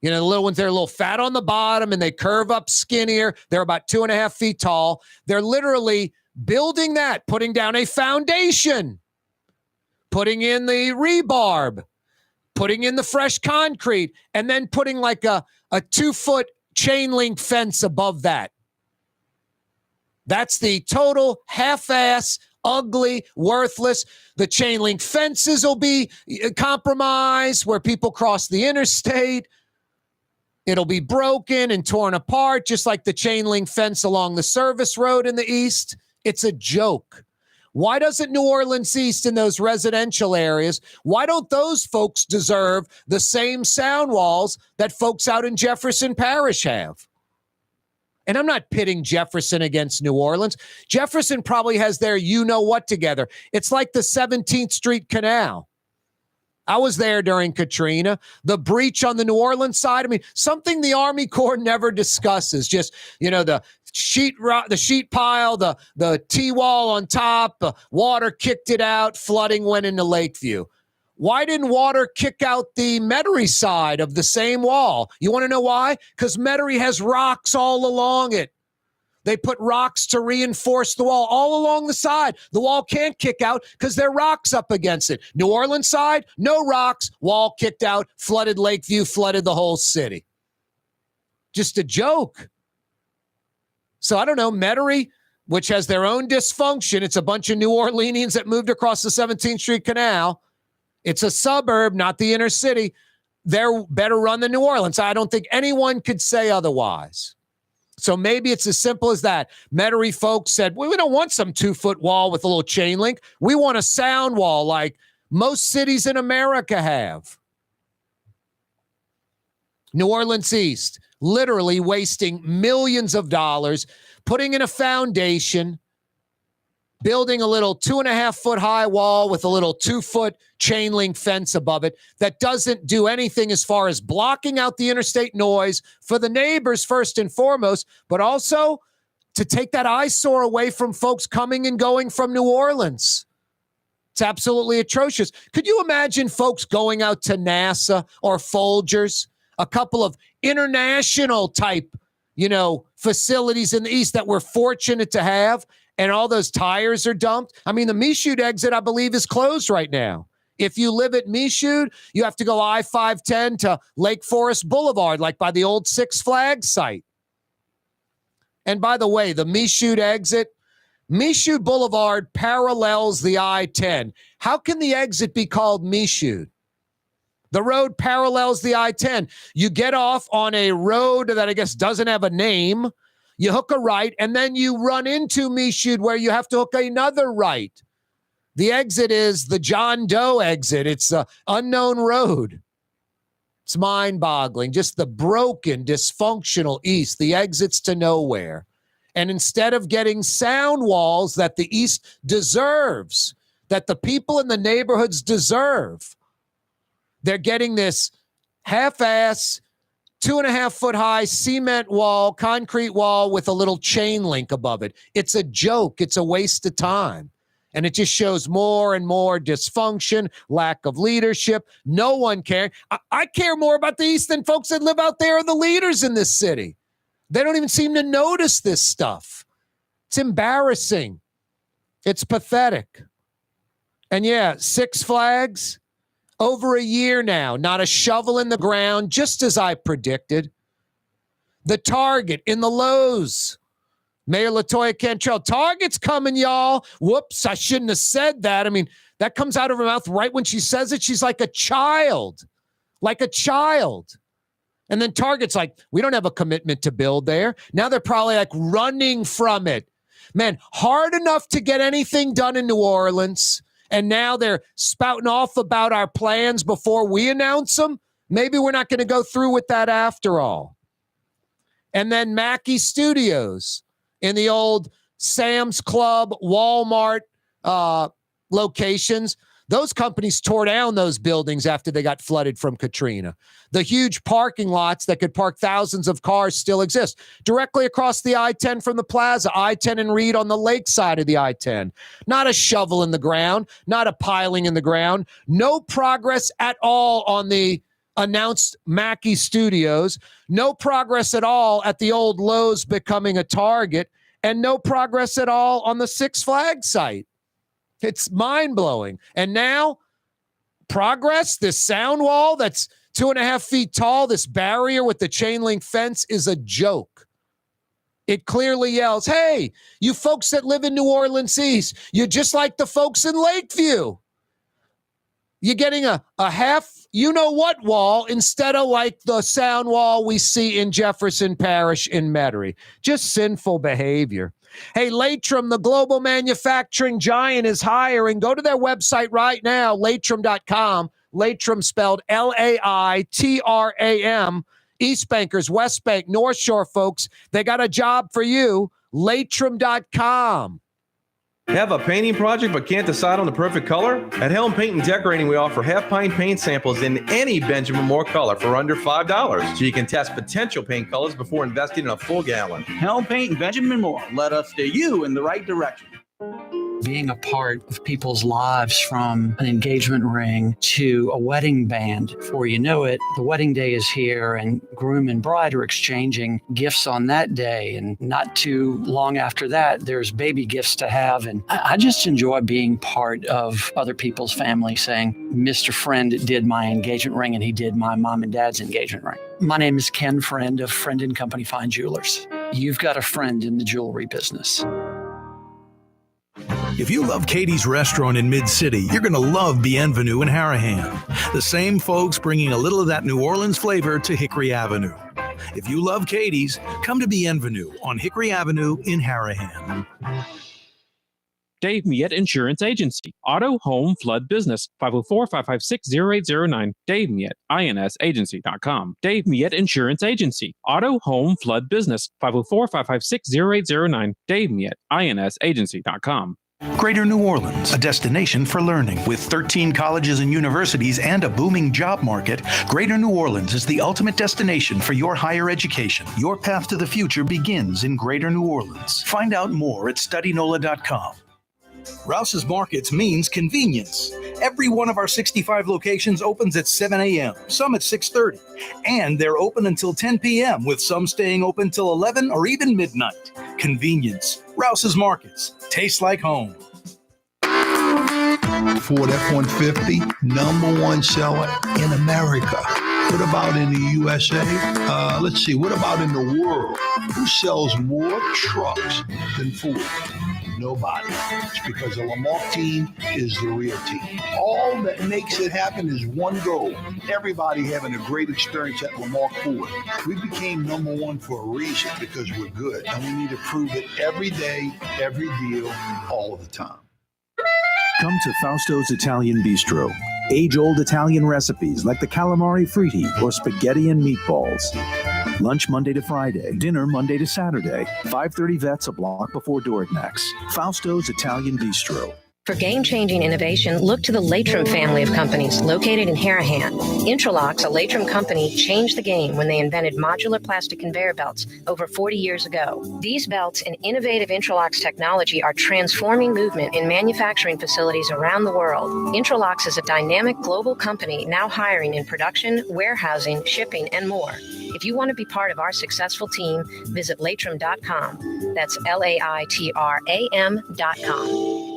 The little ones, they're a little fat on the bottom and they curve up skinnier. They're about 2.5 feet tall. They're literally building that, putting down a foundation, putting in the rebarb, putting in the fresh concrete, and then putting like a 2-foot chain link fence above that. That's the total half-ass, ugly, worthless. The chain link fences will be compromised where people cross the interstate. It'll be broken and torn apart, just like the chain link fence along the service road in the east. It's a joke. Why doesn't New Orleans East in those residential areas, why don't those folks deserve the same sound walls that folks out in Jefferson Parish have? And I'm not pitting Jefferson against New Orleans. Jefferson probably has their you-know-what together. It's like the 17th Street Canal. I was there during Katrina. The breach on the New Orleans side, something the Army Corps never discusses. Just, the sheet pile, the T-wall on top, water kicked it out, flooding went into Lakeview. Why didn't water kick out the Metairie side of the same wall? You want to know why? Because Metairie has rocks all along it. They put rocks to reinforce the wall all along the side. The wall can't kick out because there are rocks up against it. New Orleans side, no rocks, wall kicked out, flooded Lakeview, flooded the whole city. Just a joke. So I don't know, Metairie, which has their own dysfunction. It's a bunch of New Orleanians that moved across the 17th Street Canal. It's a suburb, not the inner city. They're better run than New Orleans. I don't think anyone could say otherwise. So maybe it's as simple as that. Metairie folks said, well, we don't want some 2-foot wall with a little chain link. We want a sound wall like most cities in America have. New Orleans East, literally wasting millions of dollars, putting in a foundation, building a little 2.5-foot high wall with a little 2-foot chain link fence above it that doesn't do anything as far as blocking out the interstate noise for the neighbors first and foremost, but also to take that eyesore away from folks coming and going from New Orleans. It's absolutely atrocious. Could you imagine folks going out to NASA or Folgers, a couple of international type, facilities in the East that we're fortunate to have, and all those tires are dumped? The Michoud exit, I believe, is closed right now. If you live at Michoud, you have to go I-510 to Lake Forest Boulevard, like by the old Six Flags site. And by the way, the Michoud exit, Michoud Boulevard parallels the I-10. How can the exit be called Michoud? The road parallels the I-10. You get off on a road that I guess doesn't have a name. You hook a right, and then you run into Michoud where you have to hook another right. The exit is the John Doe exit. It's an unknown road. It's mind-boggling. Just the broken, dysfunctional East, the exits to nowhere. And instead of getting sound walls that the East deserves, that the people in the neighborhoods deserve, they're getting this half-ass, 2.5-foot high cement wall, concrete wall with a little chain link above it. It's a joke. It's a waste of time. And it just shows more and more dysfunction, lack of leadership. No one cares. I care more about the East than folks that live out there are the leaders in this city. They don't even seem to notice this stuff. It's embarrassing. It's pathetic. And yeah, Six Flags, over a year now, not a shovel in the ground, just as I predicted. The Target in the Lowe's. Mayor LaToya Cantrell, Target's coming, y'all. Whoops, I shouldn't have said that. I mean, that comes out of her mouth right when she says it. She's like a child. Like a child. And then Target's like, we don't have a commitment to build there. Now they're probably like running from it. Man, hard enough to get anything done in New Orleans. And now they're spouting off about our plans before we announce them. Maybe we're not going to go through with that after all. And then Mackey Studios in the old Sam's Club, Walmart locations. Those companies tore down those buildings after they got flooded from Katrina. The huge parking lots that could park thousands of cars still exist. Directly across the I-10 from the plaza, I-10 and Reed on the lake side of the I-10. Not a shovel in the ground, not a piling in the ground. No progress at all on the announced Mackey Studios. No progress at all at the old Lowe's becoming a Target. And no progress at all on the Six Flags site. It's mind-blowing. And now, progress, this sound wall that's 2.5 feet tall, this barrier with the chain link fence is a joke. It clearly yells, hey, you folks that live in New Orleans East, you're just like the folks in Lakeview. You're getting a half you-know-what wall instead of like the sound wall we see in Jefferson Parish in Metairie. Just sinful behavior. Hey, Latrim, the global manufacturing giant, is hiring. Go to their website right now, latrim.com. Latrim spelled L-A-I-T-R-A-M. East Bankers, West Bank, North Shore folks, they got a job for you. Latrim.com. Have a painting project but can't decide on the perfect color? At Helm Paint and Decorating, we offer half-pint paint samples in any Benjamin Moore color for under $5, so you can test potential paint colors before investing in a full gallon. Helm Paint and Benjamin Moore. Let us steer you in the right direction. Being a part of people's lives, from an engagement ring to a wedding band. Before you know it, the wedding day is here and groom and bride are exchanging gifts on that day. And not too long after that, there's baby gifts to have. And I just enjoy being part of other people's family, saying, Mr. Friend did my engagement ring and he did my mom and dad's engagement ring. My name is Ken Friend of Friend & Company Fine Jewelers. You've got a friend in the jewelry business. If you love Katie's Restaurant in Mid-City, you're going to love Bienvenue in Harahan. The same folks bringing a little of that New Orleans flavor to Hickory Avenue. If you love Katie's, come to Bienvenue on Hickory Avenue in Harahan. Dave Miette Insurance Agency. Auto, home, flood, business. 504-556-0809. Dave Miette, INSagency.com. Dave Miette Insurance Agency. Auto, home, flood, business. 504-556-0809. Dave Miette, INSagency.com. Greater New Orleans, a destination for learning. With 13 colleges and universities and a booming job market, Greater New Orleans is the ultimate destination for your higher education. Your path to the future begins in Greater New Orleans. Find out more at studynola.com. Rouse's Markets means convenience. Every one of our 65 locations opens at 7 a.m., some at 6:30, and they're open until 10 p.m., with some staying open till 11 or even midnight. Convenience. Rouse's Markets. Tastes like home. Ford F-150, #1 seller in America. What about in the USA? Let's see, what about in the world? Who sells more trucks than Ford? Nobody. It's because the Lamarck team is the real team. All that makes it happen is one goal. Everybody having a great experience at Lamarck Ford. We became #1 for a reason, because we're good. And we need to prove it every day, every deal, all the time. Come to Fausto's Italian Bistro. Age-old Italian recipes like the calamari fritti or spaghetti and meatballs. Lunch Monday to Friday. Dinner Monday to Saturday. 530 Vets, a block before Dorignax. Fausto's Italian Bistro. For game-changing innovation, look to the Latrim family of companies located in Harahan. Intralocks, a Latrim company, changed the game when they invented modular plastic conveyor belts over 40 years ago. These belts and innovative Intralocks technology are transforming movement in manufacturing facilities around the world. Intralocks is a dynamic global company now hiring in production, warehousing, shipping, and more. If you want to be part of our successful team, visit latrim.com. That's LAITRAM.com.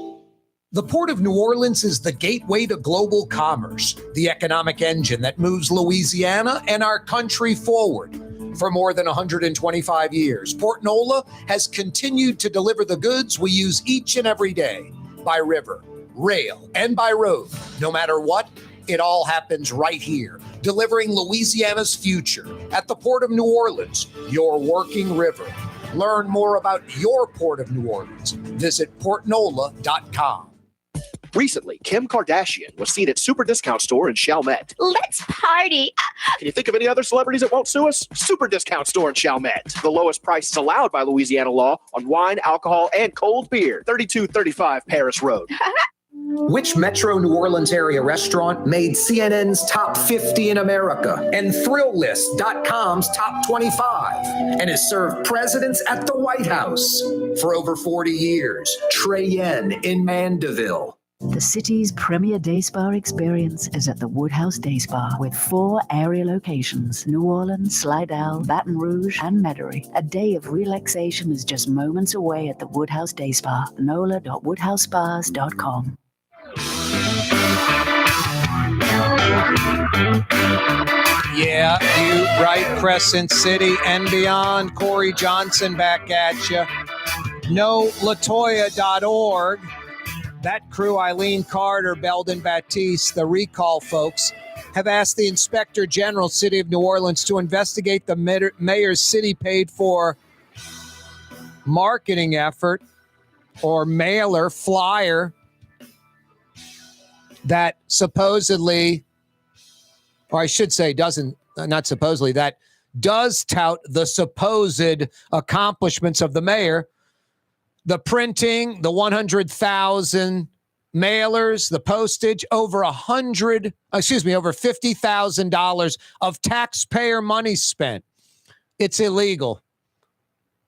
The Port of New Orleans is the gateway to global commerce, the economic engine that moves Louisiana and our country forward. For more than 125 years, Port NOLA has continued to deliver the goods we use each and every day by river, rail, and by road. No matter what, it all happens right here, delivering Louisiana's future at the Port of New Orleans, your working river. Learn more about your Port of New Orleans. Visit portnola.com. Recently, Kim Kardashian was seen at Super Discount Store in Chalmette. Let's party. Can you think of any other celebrities that won't sue us? Super Discount Store in Chalmette. The lowest prices allowed by Louisiana law on wine, alcohol, and cold beer. 3235 Paris Road. Which Metro New Orleans area restaurant made CNN's top 50 in America and ThrillList.com's top 25 and has served presidents at the White House for over 40 years? Trey Yen in Mandeville. The city's premier day spa experience is at the Woodhouse Day Spa with 4 area locations: New Orleans, Slidell, Baton Rouge, and Metairie. A day of relaxation is just moments away at the Woodhouse Day Spa. NOLA.woodhousespas.com. Yeah, you right, Crescent City and beyond. Corey Johnson back at you. NoLatoya.org. That crew, Eileen Carter, Belden Batiste, the recall folks, have asked the Inspector General, City of New Orleans, to investigate the mayor's city-paid-for marketing effort or mailer, flyer, that supposedly, or I should say not supposedly, that does tout the supposed accomplishments of the mayor. The printing, the 100,000 mailers, the postage, over $50,000 of taxpayer money spent. It's illegal.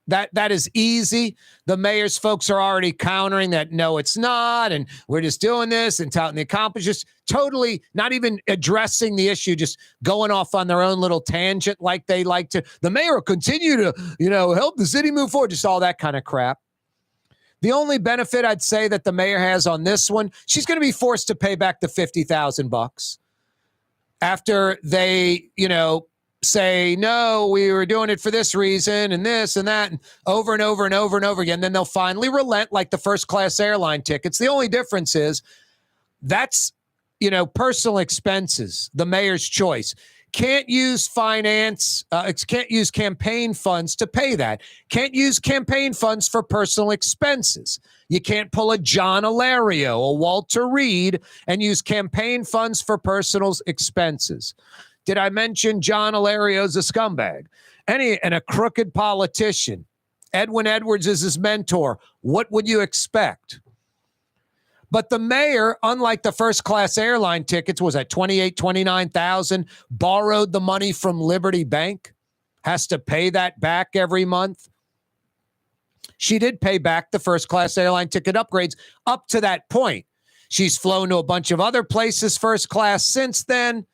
That is easy. The mayor's folks are already countering that. No, it's not. And we're just doing this and touting the accomplishments. Totally not even addressing the issue, just going off on their own little tangent like they like to. The mayor will continue to, help the city move forward. Just all that kind of crap. The only benefit I'd say that the mayor has on this one, she's going to be forced to pay back the $50,000 after they, say, no, we were doing it for this reason and this and that, and over and over and over and over again. Then they'll finally relent, like the first-class airline tickets. The only difference is that's, personal expenses, the mayor's choice. Can't use can't use campaign funds to pay that. Can't use campaign funds for personal expenses. You can't pull a John Alario, a Walter Reed, and use campaign funds for personal expenses. Did I mention John Alario's a scumbag? And a crooked politician. Edwin Edwards is his mentor. What would you expect? But the mayor, unlike the first-class airline tickets, was at $29,000, borrowed the money from Liberty Bank, has to pay that back every month. She did pay back the first-class airline ticket upgrades up to that point. She's flown to a bunch of other places first class since then.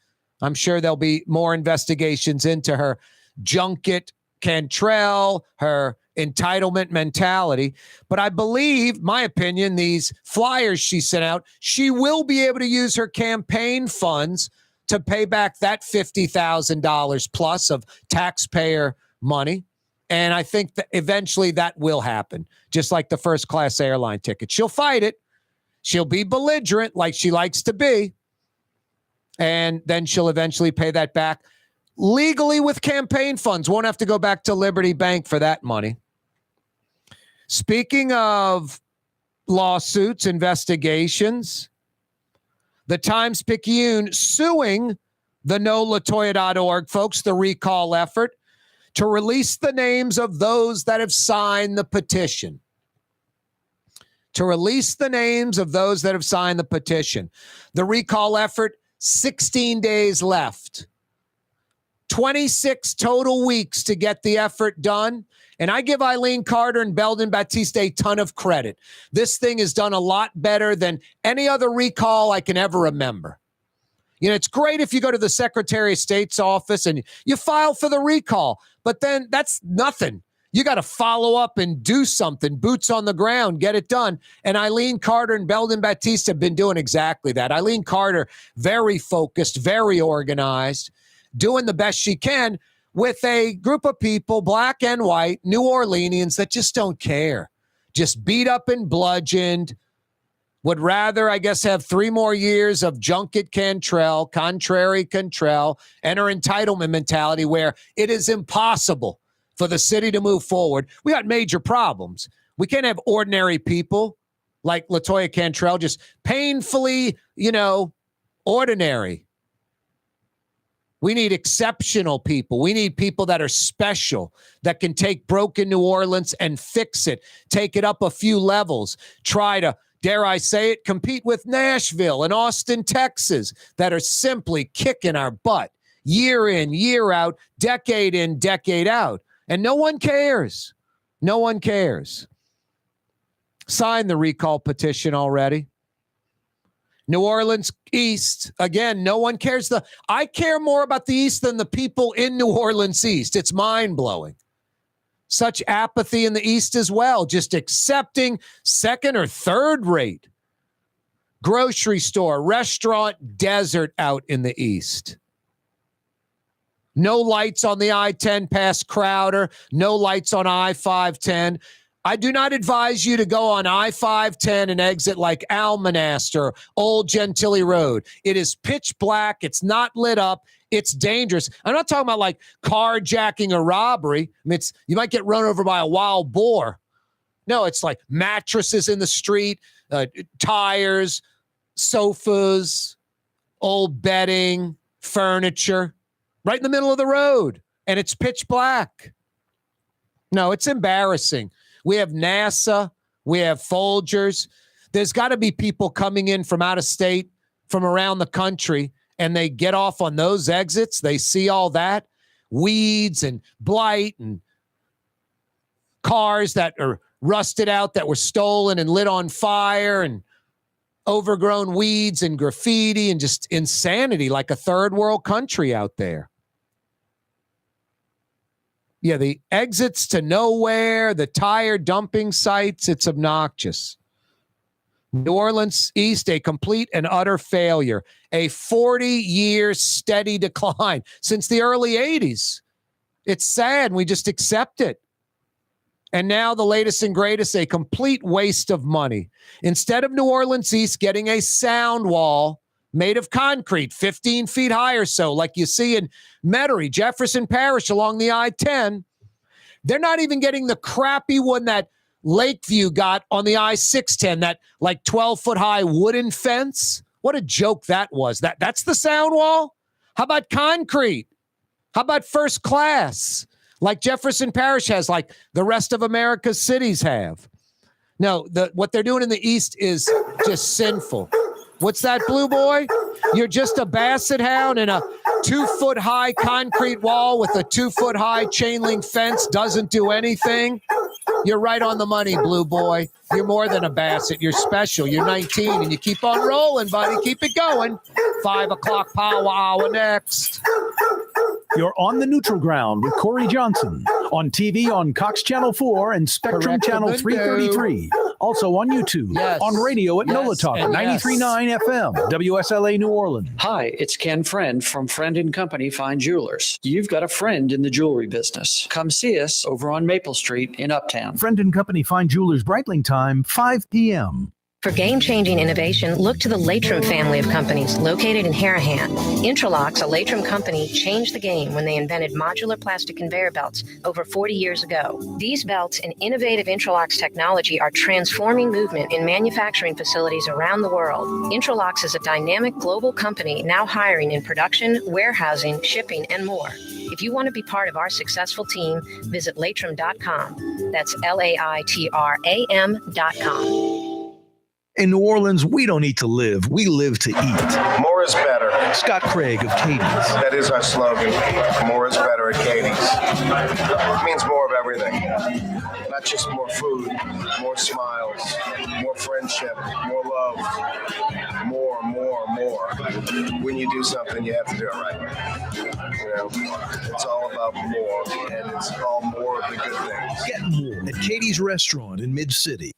I'm sure there'll be more investigations into her junket, Cantrell, her entitlement mentality. But I believe, my opinion, these flyers she sent out, she will be able to use her campaign funds to pay back that $50,000 plus of taxpayer money. And I think that eventually that will happen, just like the first class airline ticket. She'll fight it. She'll be belligerent like she likes to be. And then she'll eventually pay that back legally with campaign funds. Won't have to go back to Liberty Bank for that money. Speaking of lawsuits, investigations. The Times Pic suing the NOLAToya.org folks, the recall effort, to release the names of those that have signed the petition. To release the names of those that have signed the petition. The recall effort, 16 days left. 26 total weeks to get the effort done. And I give Eileen Carter and Belden Batiste a ton of credit. This thing is done a lot better than any other recall I can ever remember. You know, it's great if you go to the Secretary of State's office and you file for the recall, but then that's nothing. You got to follow up and do something, boots on the ground, get it done. And Eileen Carter and Belden Batiste have been doing exactly that. Eileen Carter, very focused, very organized, doing the best she can with a group of people, black and white, New Orleanians that just don't care, just beat up and bludgeoned, would rather, I guess, have 3 more years of junket Cantrell, contrary Cantrell, and her entitlement mentality where it is impossible for the city to move forward. We got major problems. We can't have ordinary people like LaToya Cantrell, just painfully, ordinary. We need exceptional people. We need people that are special, that can take broken New Orleans and fix it, take it up a few levels, try to, dare I say it, compete with Nashville and Austin, Texas, that are simply kicking our butt year in, year out, decade in, decade out. And no one cares. No one cares. Sign the recall petition already. New Orleans East, again, no one cares. I care more about the East than the people in New Orleans East. It's mind-blowing. Such apathy in the East as well, just accepting second or third rate grocery store, restaurant, desert out in the East. No lights on the I-10 past Crowder, no lights on I-510. I do not advise you to go on I-510 and exit like Almanaster, Old Gentilly Road. It is pitch black. It's not lit up. It's dangerous. I'm not talking about like carjacking or robbery. I mean, you might get run over by a wild boar. No, it's like mattresses in the street, tires, sofas, old bedding, furniture, right in the middle of the road. And it's pitch black. No, it's embarrassing. We have NASA. We have Folgers. There's got to be people coming in from out of state, from around the country, and they get off on those exits. They see all that, weeds and blight and cars that are rusted out that were stolen and lit on fire and overgrown weeds and graffiti and just insanity like a third world country out there. Yeah, the exits to nowhere, the tire dumping sites, it's obnoxious. New Orleans East, a complete and utter failure. A 40-year steady decline since the early 80s. It's sad, and we just accept it. And now the latest and greatest, a complete waste of money. Instead of New Orleans East getting a sound wall made of concrete, 15 feet high or so, like you see in Metairie, Jefferson Parish along the I-10. They're not even getting the crappy one that Lakeview got on the I-610, that like 12-foot high wooden fence. What a joke that was. That's the sound wall? How about concrete? How about first class? Like Jefferson Parish has, like the rest of America's cities have. No, what they're doing in the East is just sinful. What's that, Blue Boy? You're just a basset hound and a 2-foot high concrete wall with a 2-foot high chain link fence doesn't do anything. You're right on the money, Blue Boy. You're more than a basset. You're special. You're 19 and you keep on rolling, buddy. Keep it going. 5 o'clock power hour next. You're on the neutral ground with Corey Johnson on TV on Cox Channel 4 and Spectrum Channel 333. Also on YouTube, on radio at NOLA Talk 93.9 FM, WSLA New Orleans. Hi, it's Ken Friend from Friend & Company Fine Jewelers. You've got a friend in the jewelry business. Come see us over on Maple Street in Uptown. Friend & Company Fine Jewelers, Breitling time, 5 p.m. For game-changing innovation, look to the Latrim family of companies located in Harahan. Intralox, a Latrim company, changed the game when they invented modular plastic conveyor belts over 40 years ago. These belts and innovative Intralox technology are transforming movement in manufacturing facilities around the world. Intralox is a dynamic global company now hiring in production, warehousing, shipping, and more. If you want to be part of our successful team, visit Latrim.com. That's LAITRAM.com. In New Orleans, we don't eat to live, we live to eat. More is better. Scott Craig of Katie's. That is our slogan. More is better at Katie's. It means more of everything. Not just more food, more smiles, more friendship, more love, more. When you do something, you have to do it right. You know, it's all about more, and it's all more of the good things. Get more at Katie's Restaurant in Mid-City.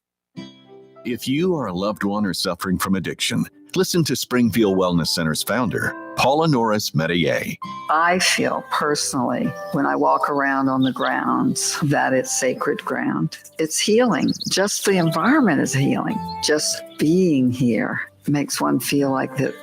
If you are a loved one or suffering from addiction, listen to Springfield Wellness Center's founder, Paula Norris Metier. I feel personally, when I walk around on the grounds, that it's sacred ground. It's healing. Just the environment is healing. Just being here makes one feel like that,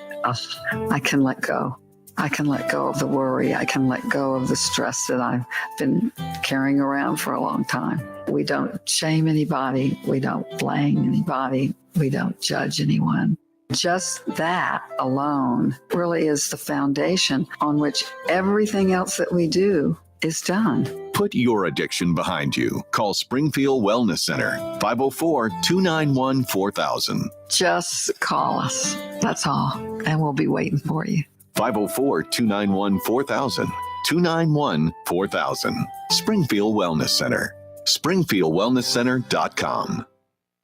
I can let go. I can let go of the worry. I can let go of the stress that I've been carrying around for a long time. We don't shame anybody. We don't blame anybody. We don't judge anyone. Just that alone really is the foundation on which everything else that we do is done. Put your addiction behind you. Call Springfield Wellness Center, 504-291-4000. Just call us. That's all. And we'll be waiting for you. 504-291-4000. 291-4000. Springfield Wellness Center. SpringfieldWellnessCenter.com.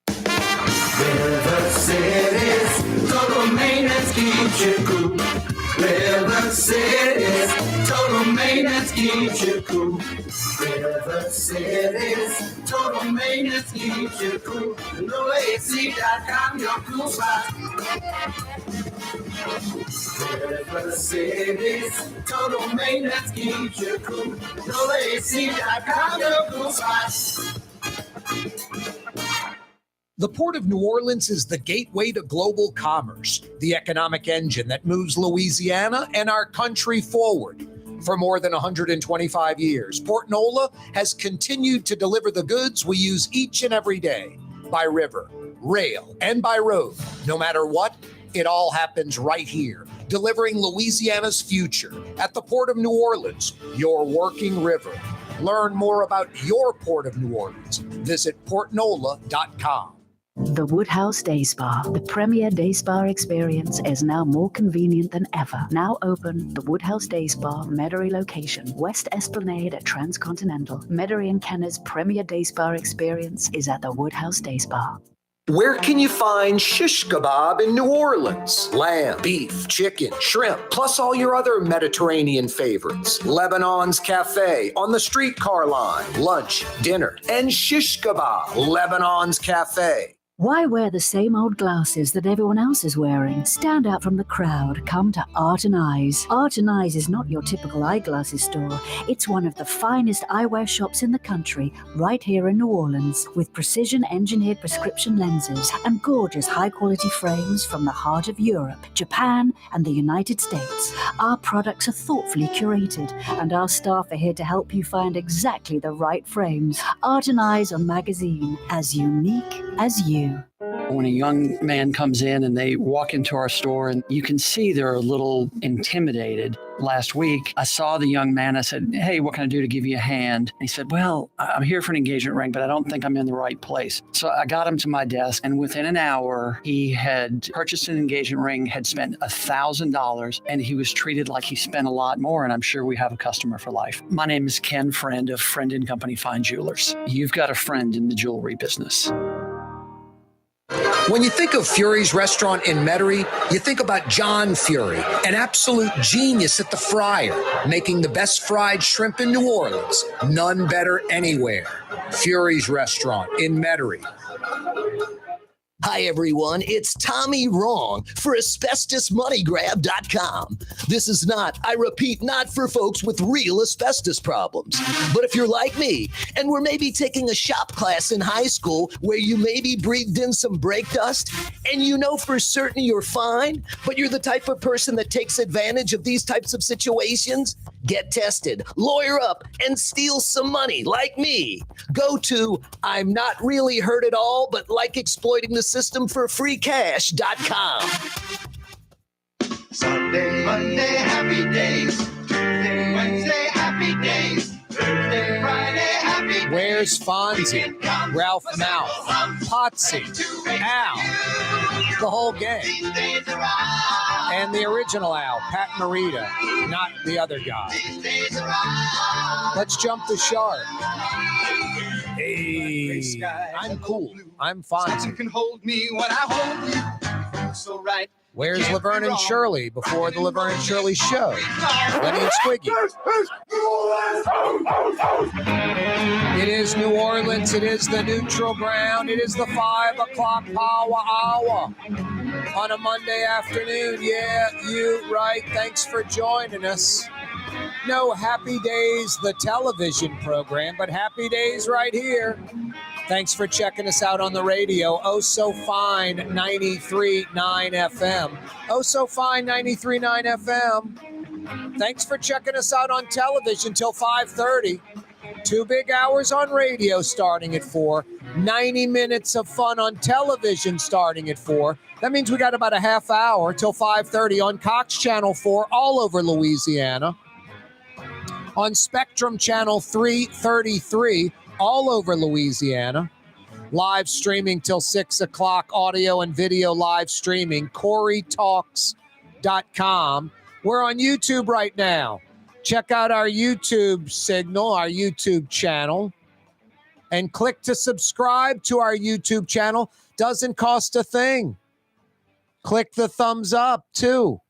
River City's total maintenance keeps you cool. River City's total maintenance keeps you cool. River City's total maintenance keeps you cool. NOLAEast.com, your cool spot. River City's total maintenance keeps you cool. NOLAEast.com, your cool spot. The Port of New Orleans is the gateway to global commerce, the economic engine that moves Louisiana and our country forward. For more than 125 years, Port NOLA has continued to deliver the goods we use each and every day, by river, rail, and by road. No matter what, it all happens right here, delivering Louisiana's future at the Port of New Orleans, your working river. Learn more about your Port of New Orleans. Visit portnola.com. The Woodhouse Day Spa, the premier day spa experience, is now more convenient than ever. Now open, the Woodhouse Day Spa, Metairie location, West Esplanade at Transcontinental. Metairie and Kenner's premier day spa experience is at the Woodhouse Day Spa. Where can you find shish kebab in New Orleans? Lamb, beef, chicken, shrimp, plus all your other Mediterranean favorites. Lebanon's Cafe on the streetcar line. Lunch, dinner, and shish kebab. Lebanon's Cafe. Why wear the same old glasses that everyone else is wearing? Stand out from the crowd. Come to Art and Eyes. Art and Eyes is not your typical eyeglasses store. It's one of the finest eyewear shops in the country, right here in New Orleans, with precision-engineered prescription lenses and gorgeous high-quality frames from the heart of Europe, Japan, and the United States. Our products are thoughtfully curated, and our staff are here to help you find exactly the right frames. Art and Eyes on magazine, as unique as you. When a young man comes in and they walk into our store, and you can see they're a little intimidated. Last week, I saw the young man. I said, "Hey, what can I do to give you a hand?" And he said, "Well, I'm here for an engagement ring, but I don't think I'm in the right place." So I got him to my desk, and within an hour, he had purchased an engagement ring, had spent $1,000, and he was treated like he spent a lot more, and I'm sure we have a customer for life. My name is Ken Friend of Friend & Company Fine Jewelers. You've got a friend in the jewelry business. When you think of Fury's restaurant in Metairie, you think about John Fury, an absolute genius at the fryer, making the best fried shrimp in New Orleans. None better anywhere. Fury's restaurant in Metairie. Hi, everyone. It's Tommy Wrong for AsbestosMoneyGrab.com. This is not, I repeat, not for folks with real asbestos problems. But if you're like me and were maybe taking a shop class in high school where you maybe breathed in some brake dust and you know for certain you're fine, but you're the type of person that takes advantage of these types of situations, get tested, lawyer up, and steal some money like me. Go to I'm not really hurt at all, but like exploiting the system for free cash.com. Sunday, Monday, happy days. Tuesday, Wednesday, happy days. Thursday, Friday, happy days. Where's Fonzie, Ralph Mouth, Potsy, Al, the whole gang, and the original Al, Pat Morita, not the other guy. Let's jump the shark. Hey, I'm cool. I'm Fonzie. You can hold me when I hold you. So right. Where's Laverne and Shirley before the Laverne and Shirley show? Lenny and Squiggy. It is New Orleans. It is the neutral ground. It is the 5 o'clock power hour on a Monday afternoon. Yeah, you right. Thanks for joining us. No Happy Days, the television program, but Happy Days right here. Thanks for checking us out on the radio. Oh, so fine, 93.9 FM. Oh, so fine, 93.9 FM. Thanks for checking us out on television till 5:30. 2 big hours on radio starting at 4. 90 minutes of fun on television starting at 4. That means we got about a half hour till 5:30 on Cox Channel 4 all over Louisiana. On Spectrum Channel 333 all over Louisiana. Live streaming till 6 o'clock, audio and video live streaming, CoreyTalks.com. We're on YouTube right now. Check out our YouTube signal, our YouTube channel, and click to subscribe to our YouTube channel. Doesn't cost a thing. Click the thumbs up, too.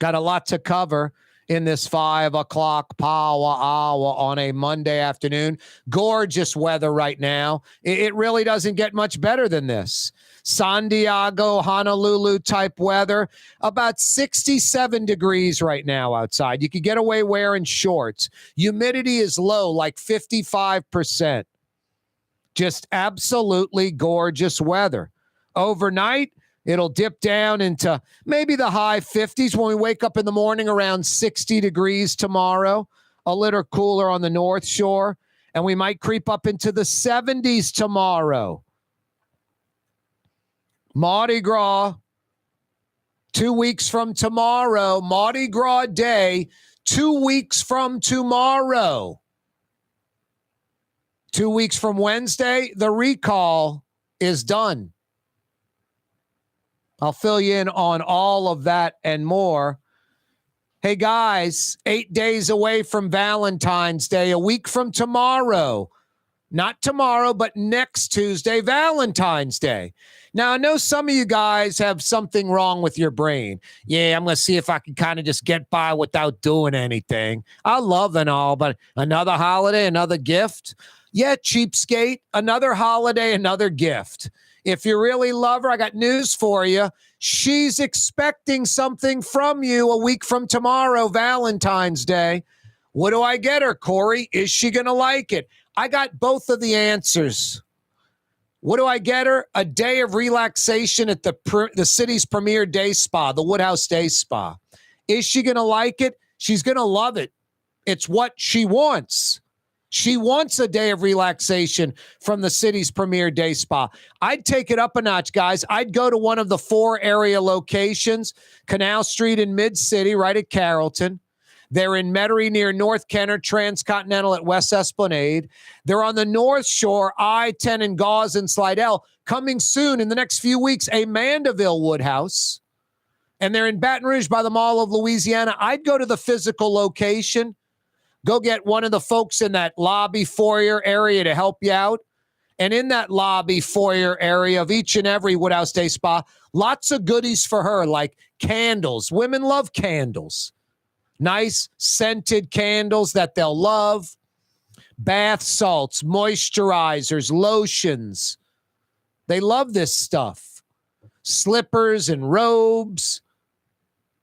Got a lot to cover in this 5 o'clock power hour on a Monday afternoon. Gorgeous weather right now. It really doesn't get much better than this. San Diego, Honolulu type weather, about 67 degrees right now outside. You could get away wearing shorts. Humidity is low, like 55%. Just absolutely gorgeous weather. Overnight, it'll dip down into maybe the high 50s when we wake up in the morning, around 60 degrees tomorrow, a little cooler on the North Shore, and we might creep up into the 70s tomorrow. Mardi Gras, 2 weeks from tomorrow, Mardi Gras Day, 2 weeks from tomorrow. 2 weeks from Wednesday, the recall is done. I'll fill you in on all of that and more. Hey, guys, 8 days away from Valentine's Day, a week from tomorrow. Not tomorrow, but next Tuesday, Valentine's Day. Now, I know some of you guys have something wrong with your brain. Yeah, I'm going to see if I can kind of just get by without doing anything. I love and all, but another holiday, another gift. Yeah, cheapskate, another holiday, another gift. If you really love her, I got news for you. She's expecting something from you a week from tomorrow, Valentine's Day. What do I get her, Corey? Is she going to like it? I got both of the answers. What do I get her? A day of relaxation at the city's premier day spa, the Woodhouse Day Spa. Is she going to like it? She's going to love it. It's what she wants. She wants a day of relaxation from the city's premier day spa. I'd take it up a notch, guys. I'd go to one of the 4 area locations, Canal Street in Mid-City, right at Carrollton. They're in Metairie near North Kenner, Transcontinental at West Esplanade. They're on the North Shore, I-10 and Gauze and Slidell. Coming soon in the next few weeks, a Mandeville Woodhouse. And they're in Baton Rouge by the Mall of Louisiana. I'd go to the physical location. Go get one of the folks in that lobby foyer area to help you out. And in that lobby foyer area of each and every Woodhouse Day Spa, lots of goodies for her, like candles. Women love candles. Nice scented candles that they'll love. Bath salts, moisturizers, lotions, They love this stuff. Slippers and robes.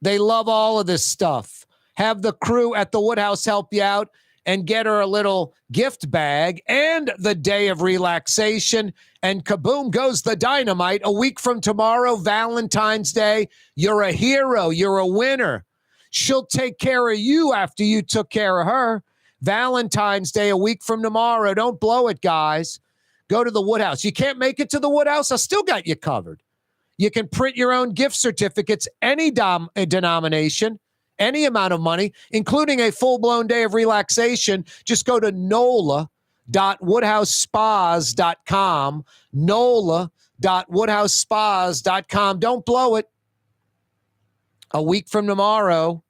They love all of this stuff. Have the crew at the Woodhouse help you out and get her a little gift bag and the day of relaxation. And kaboom goes the dynamite. A week from tomorrow, Valentine's Day, you're a hero. You're a winner. She'll take care of you after you took care of her. Valentine's Day, a week from tomorrow. Don't blow it, guys. Go to the Woodhouse. You can't make it to the Woodhouse? I still got you covered. You can print your own gift certificates, any denomination, any amount of money, including a full-blown day of relaxation. Just go to NOLA.woodhousespas.com, NOLA.woodhousespas.com. Don't blow it. A week from tomorrow,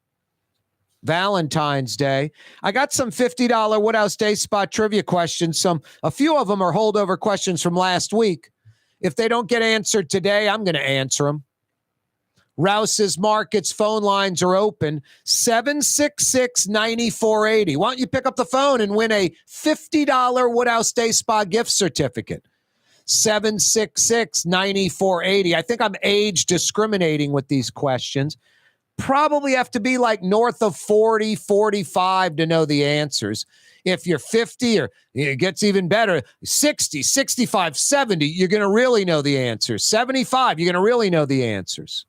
Valentine's Day. I got some $50 Woodhouse Day Spa trivia questions. A few of them are holdover questions from last week. If they don't get answered today, I'm going to answer them. Rouse's Markets phone lines are open, 766-9480. Why don't you pick up the phone and win a $50 Woodhouse Day Spa gift certificate? 766-9480. I think I'm age discriminating with these questions. Probably have to be like north of 40, 45 to know the answers. If you're 50 or it gets even better, 60, 65, 70, you're going to really know the answers. 75, you're going to really know the answers.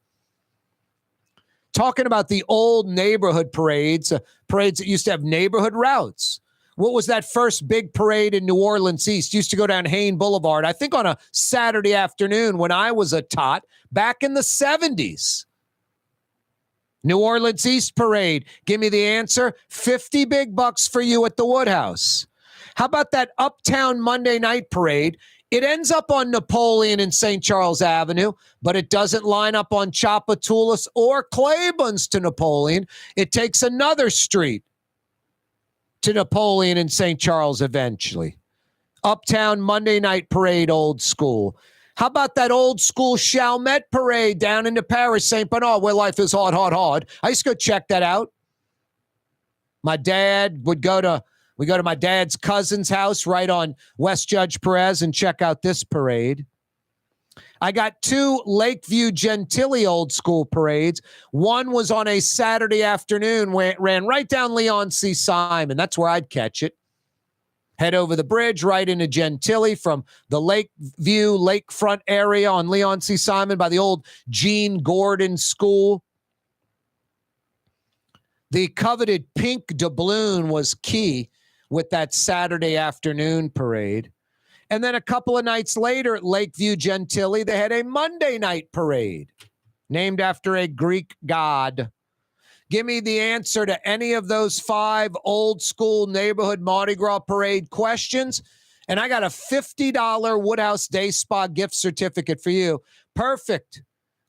Talking about the old neighborhood parades, parades that used to have neighborhood routes. What was that first big parade in New Orleans East? Used to go down Hayne Boulevard, I think on a Saturday afternoon when I was a tot back in the 70s. New Orleans East Parade. Give me the answer. 50 big bucks for you at the Woodhouse. How about that Uptown Monday Night Parade? It ends up on Napoleon and St. Charles Avenue, but it doesn't line up on Tchoupitoulas or Claiborne's to Napoleon. It takes another street to Napoleon and St. Charles eventually. Uptown Monday Night Parade, old school. How about that old school Chalmette Parade down into Paris, St. Bernard, where life is hard, hard, hard? I used to go check that out. My dad would go to my dad's cousin's house right on West Judge Perez and check out this parade. I got two Lakeview Gentilly old school parades. One was on a Saturday afternoon where it ran right down Leon C. Simon. That's where I'd catch it. Head over the bridge right into Gentilly from the Lakeview lakefront area on Leon C. Simon by the old Gene Gordon School. The coveted pink doubloon was key with that Saturday afternoon parade. And then a couple of nights later at Lakeview Gentilly, they had a Monday night parade named after a Greek god. Give me the answer to any of those 5 old school neighborhood Mardi Gras parade questions, and I got a $50 Woodhouse Day Spa gift certificate for you. Perfect,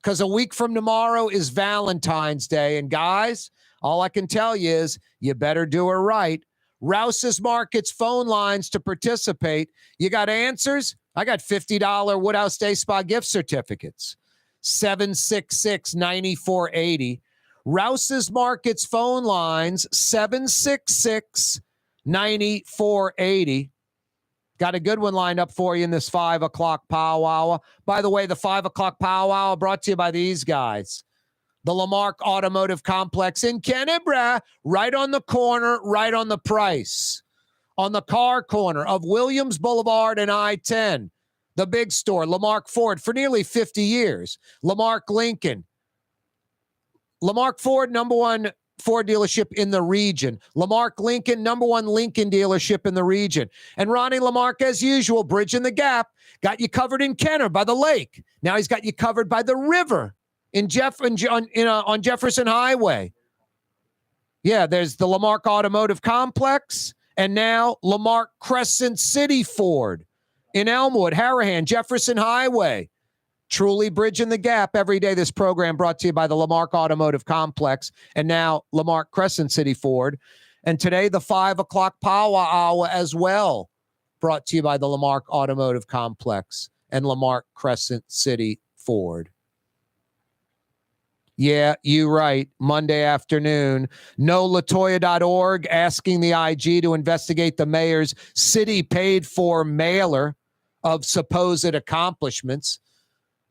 because a week from tomorrow is Valentine's Day, and guys, all I can tell you is you better do it right. Rouse's Markets phone lines to participate. You got answers? I got $50 Woodhouse Day Spa gift certificates. 766-9480. Rouse's Markets phone lines, 766-9480. Got a good one lined up for you in this 5 o'clock powwow. By the way, the 5 o'clock powwow brought to you by these guys. The Lamarck Automotive Complex in Kennebra, right on the corner, right on the price. On the car corner of Williams Boulevard and I-10. The big store, Lamarck Ford, for nearly 50 years. Lamarck Lincoln. Lamarck Ford, #1 Ford dealership in the region. Lamarck Lincoln, #1 Lincoln dealership in the region. And Ronnie Lamarck, as usual, bridging the gap. Got you covered in Kenner by the lake. Now he's got you covered by the river on Jefferson Highway. Yeah, there's the Lamarck Automotive Complex, and now Lamarck Crescent City Ford in Elmwood, Harahan, Jefferson Highway. Truly bridging the gap every day. This program brought to you by the Lamarck Automotive Complex and now Lamarck Crescent City Ford. And today, the 5 o'clock powwow hour as well, brought to you by the Lamarck Automotive Complex and Lamarck Crescent City Ford. Yeah, you right. Monday afternoon. NOLATOYA.org asking the IG to investigate the mayor's city paid for mailer of supposed accomplishments.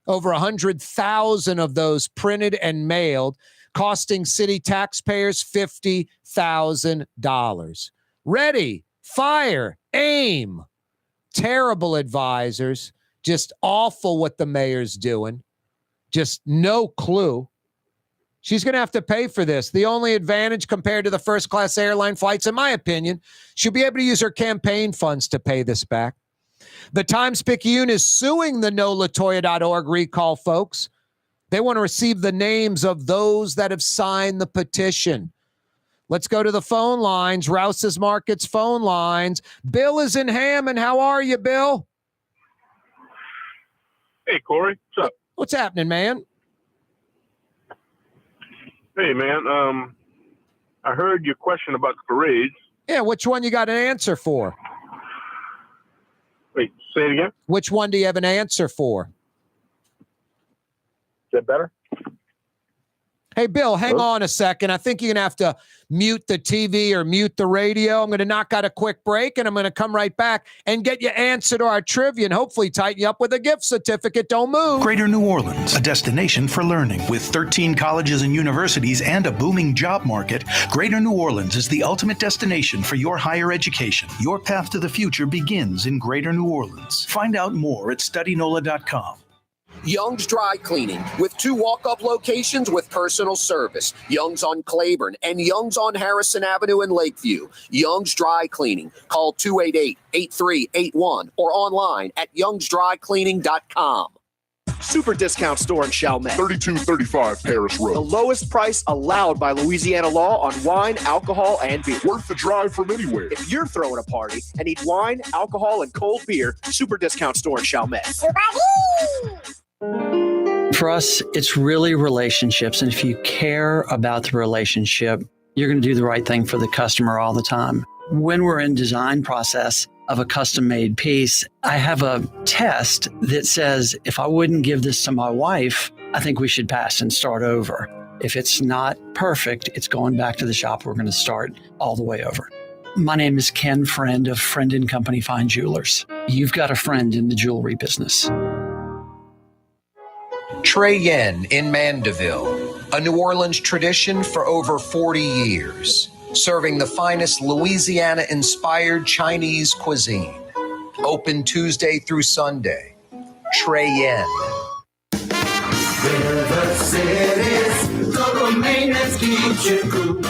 Over 100,000 of those printed and mailed, costing city taxpayers $50,000. Ready, fire, aim. Terrible advisors. Just awful what the mayor's doing. Just no clue. She's going to have to pay for this. The only advantage compared to the first-class airline flights, in my opinion, she'll be able to use her campaign funds to pay this back. The Times Pic is suing the NOLAToya.org recall, folks. They want to receive the names of those that have signed the petition. Let's go to the phone lines, Rouse's Markets phone lines. Bill is in Hammond. How are you, Bill? Hey, Corey. What's up? What's happening, man? Hey, man. I heard your question about the parades. Yeah, which one you got an answer for? Wait, say it again? Which one do you have an answer for? Is that better? Hey, Bill, hang on a second. I think you're going to have to mute the TV or mute the radio. I'm going to knock out a quick break, and I'm going to come right back and get you answer to our trivia and hopefully tighten you up with a gift certificate. Don't move. Greater New Orleans, a destination for learning. With 13 colleges and universities and a booming job market, Greater New Orleans is the ultimate destination for your higher education. Your path to the future begins in Greater New Orleans. Find out more at studynola.com. Young's Dry Cleaning, with 2 walk-up locations with personal service. Young's on Claiborne and Young's on Harrison Avenue in Lakeview. Young's Dry Cleaning. Call 288-8381 or online at youngsdrycleaning.com. Super discount store in Chalmette. 3235 Paris Road. The lowest price allowed by Louisiana law on wine, alcohol, and beer. Worth the drive from anywhere. If you're throwing a party and need wine, alcohol, and cold beer, super discount store in Chalmette. For us, it's really relationships. And if you care about the relationship, you're going to do the right thing for the customer all the time. When we're in design process of a custom-made piece, I have a test that says, if I wouldn't give this to my wife, I think we should pass and start over. If it's not perfect, it's going back to the shop. We're going to start all the way over. My name is Ken Friend of Friend & Company Fine Jewelers. You've got a friend in the jewelry business. Trey Yen in Mandeville, a New Orleans tradition for over 40 years, serving the finest Louisiana-inspired Chinese cuisine. Open Tuesday through Sunday. Trey Yen. River City's total maintenance keeps you cool.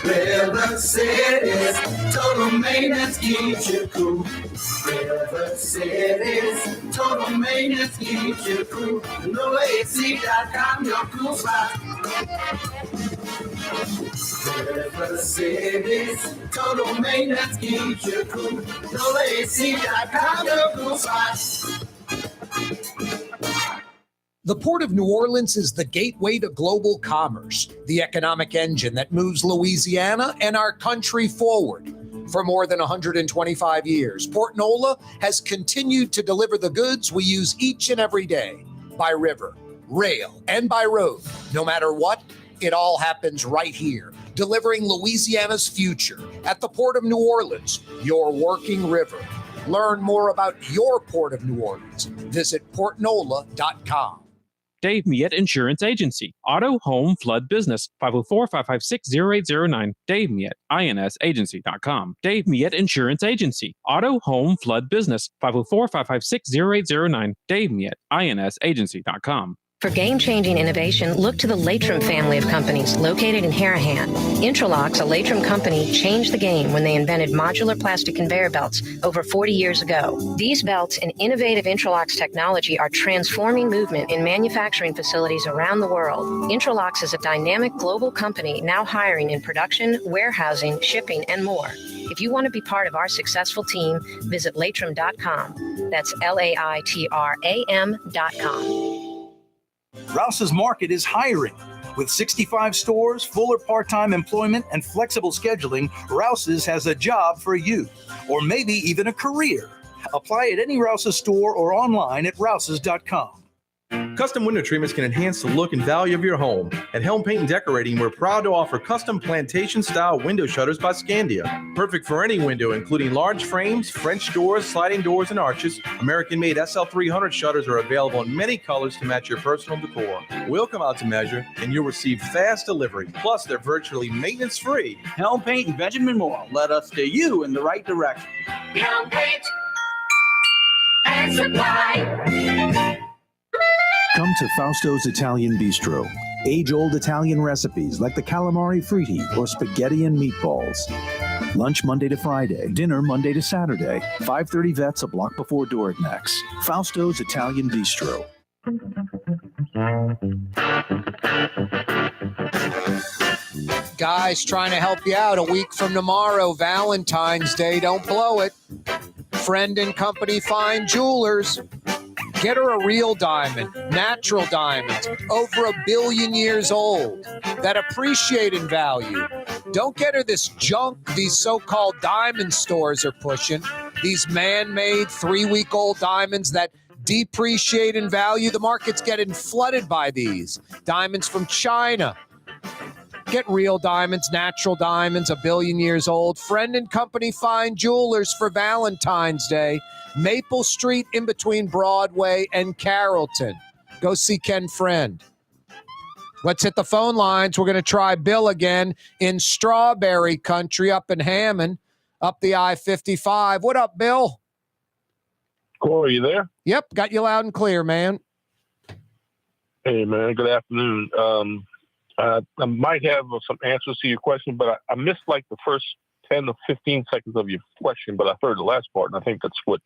River City's total maintenance keeps you cool. River City's total maintenance keeps you cool. NOLAAC.com, your cool spot. River City's total maintenance keeps you cool. NOLAAC.com, your cool spot. The Port of New Orleans is the gateway to global commerce, the economic engine that moves Louisiana and our country forward. For more than 125 years, Port NOLA has continued to deliver the goods we use each and every day, by river, rail, and by road. No matter what, it all happens right here, delivering Louisiana's future at the Port of New Orleans, your working river. Learn more about your Port of New Orleans. Visit portnola.com. Dave Miette Insurance Agency. Auto, home, flood, business. 504-556-0809. Dave Miette, INSagency.com. Dave Miette Insurance Agency. Auto, home, flood, business. 504-556-0809. Dave Miette, INSagency.com. For game-changing innovation, look to the Latrim family of companies located in Harahan. Intralox, a Latrim company, changed the game when they invented modular plastic conveyor belts over 40 years ago. These belts and innovative Intralox technology are transforming movement in manufacturing facilities around the world. Intralox is a dynamic global company now hiring in production, warehousing, shipping, and more. If you want to be part of our successful team, visit Latrim.com. That's LAITRAM.com. Rouse's Market is hiring. With 65 stores, full or part-time employment, and flexible scheduling, Rouse's has a job for you, or maybe even a career. Apply at any Rouse's store or online at rouses.com. Custom window treatments can enhance the look and value of your home. At Helm Paint and Decorating, we're proud to offer custom plantation-style window shutters by Scandia. Perfect for any window, including large frames, French doors, sliding doors, and arches. American-made SL300 shutters are available in many colors to match your personal decor. We'll come out to measure, and you'll receive fast delivery. Plus, they're virtually maintenance-free. Helm Paint and Benjamin Moore. Let us steer you in the right direction. Helm Paint and Supply. Come to Fausto's Italian Bistro. Age-old Italian recipes like the calamari fritti or spaghetti and meatballs. Lunch Monday to Friday, dinner Monday to Saturday. 530 Vets, a block before Dorignax. Fausto's Italian Bistro. Guys, trying to help you out. A week from tomorrow, Valentine's Day. Don't blow it. Friend and Company Fine Jewelers. Get her a real diamond, natural diamonds, over 1 billion years old, that appreciate in value. Don't get her this junk these so-called diamond stores are pushing, these man-made 3-week-old diamonds that depreciate in value. The market's getting flooded by these. Diamonds from China. Get real diamonds, natural diamonds, 1 billion years old. Friend and Company Fine Jewelers for Valentine's Day. Maple Street in between Broadway and Carrollton. Go see Ken Friend. Let's hit the phone lines. We're going to try Bill again in Strawberry Country up in Hammond, up the I-55. What up, Bill? Corey, you there? Yep, got you loud and clear, man. Hey, man. Good afternoon. I might have some answers to your question, but I missed like the first 10 or 15 seconds of your question, but I heard the last part, and I think that's what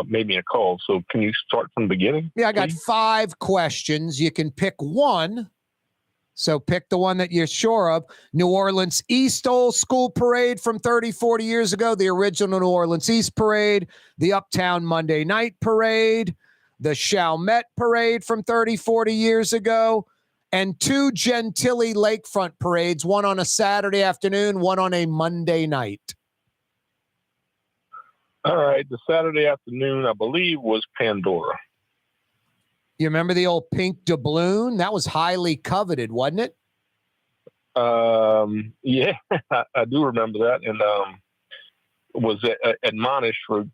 made me a call. So can you start from the beginning? Yeah, I got 5 questions. You can pick one. So pick the one that you're sure of. New Orleans East Old School Parade from 30, 40 years ago, the original New Orleans East Parade, the Uptown Monday Night Parade, the Chalmette Parade from 30, 40 years ago, and 2 Gentilly Lakefront parades, one on a Saturday afternoon, one on a Monday night. All right. The Saturday afternoon, I believe, was Pandora. You remember the old pink doubloon? That was highly coveted, wasn't it? Yeah, I do remember that, and was admonished for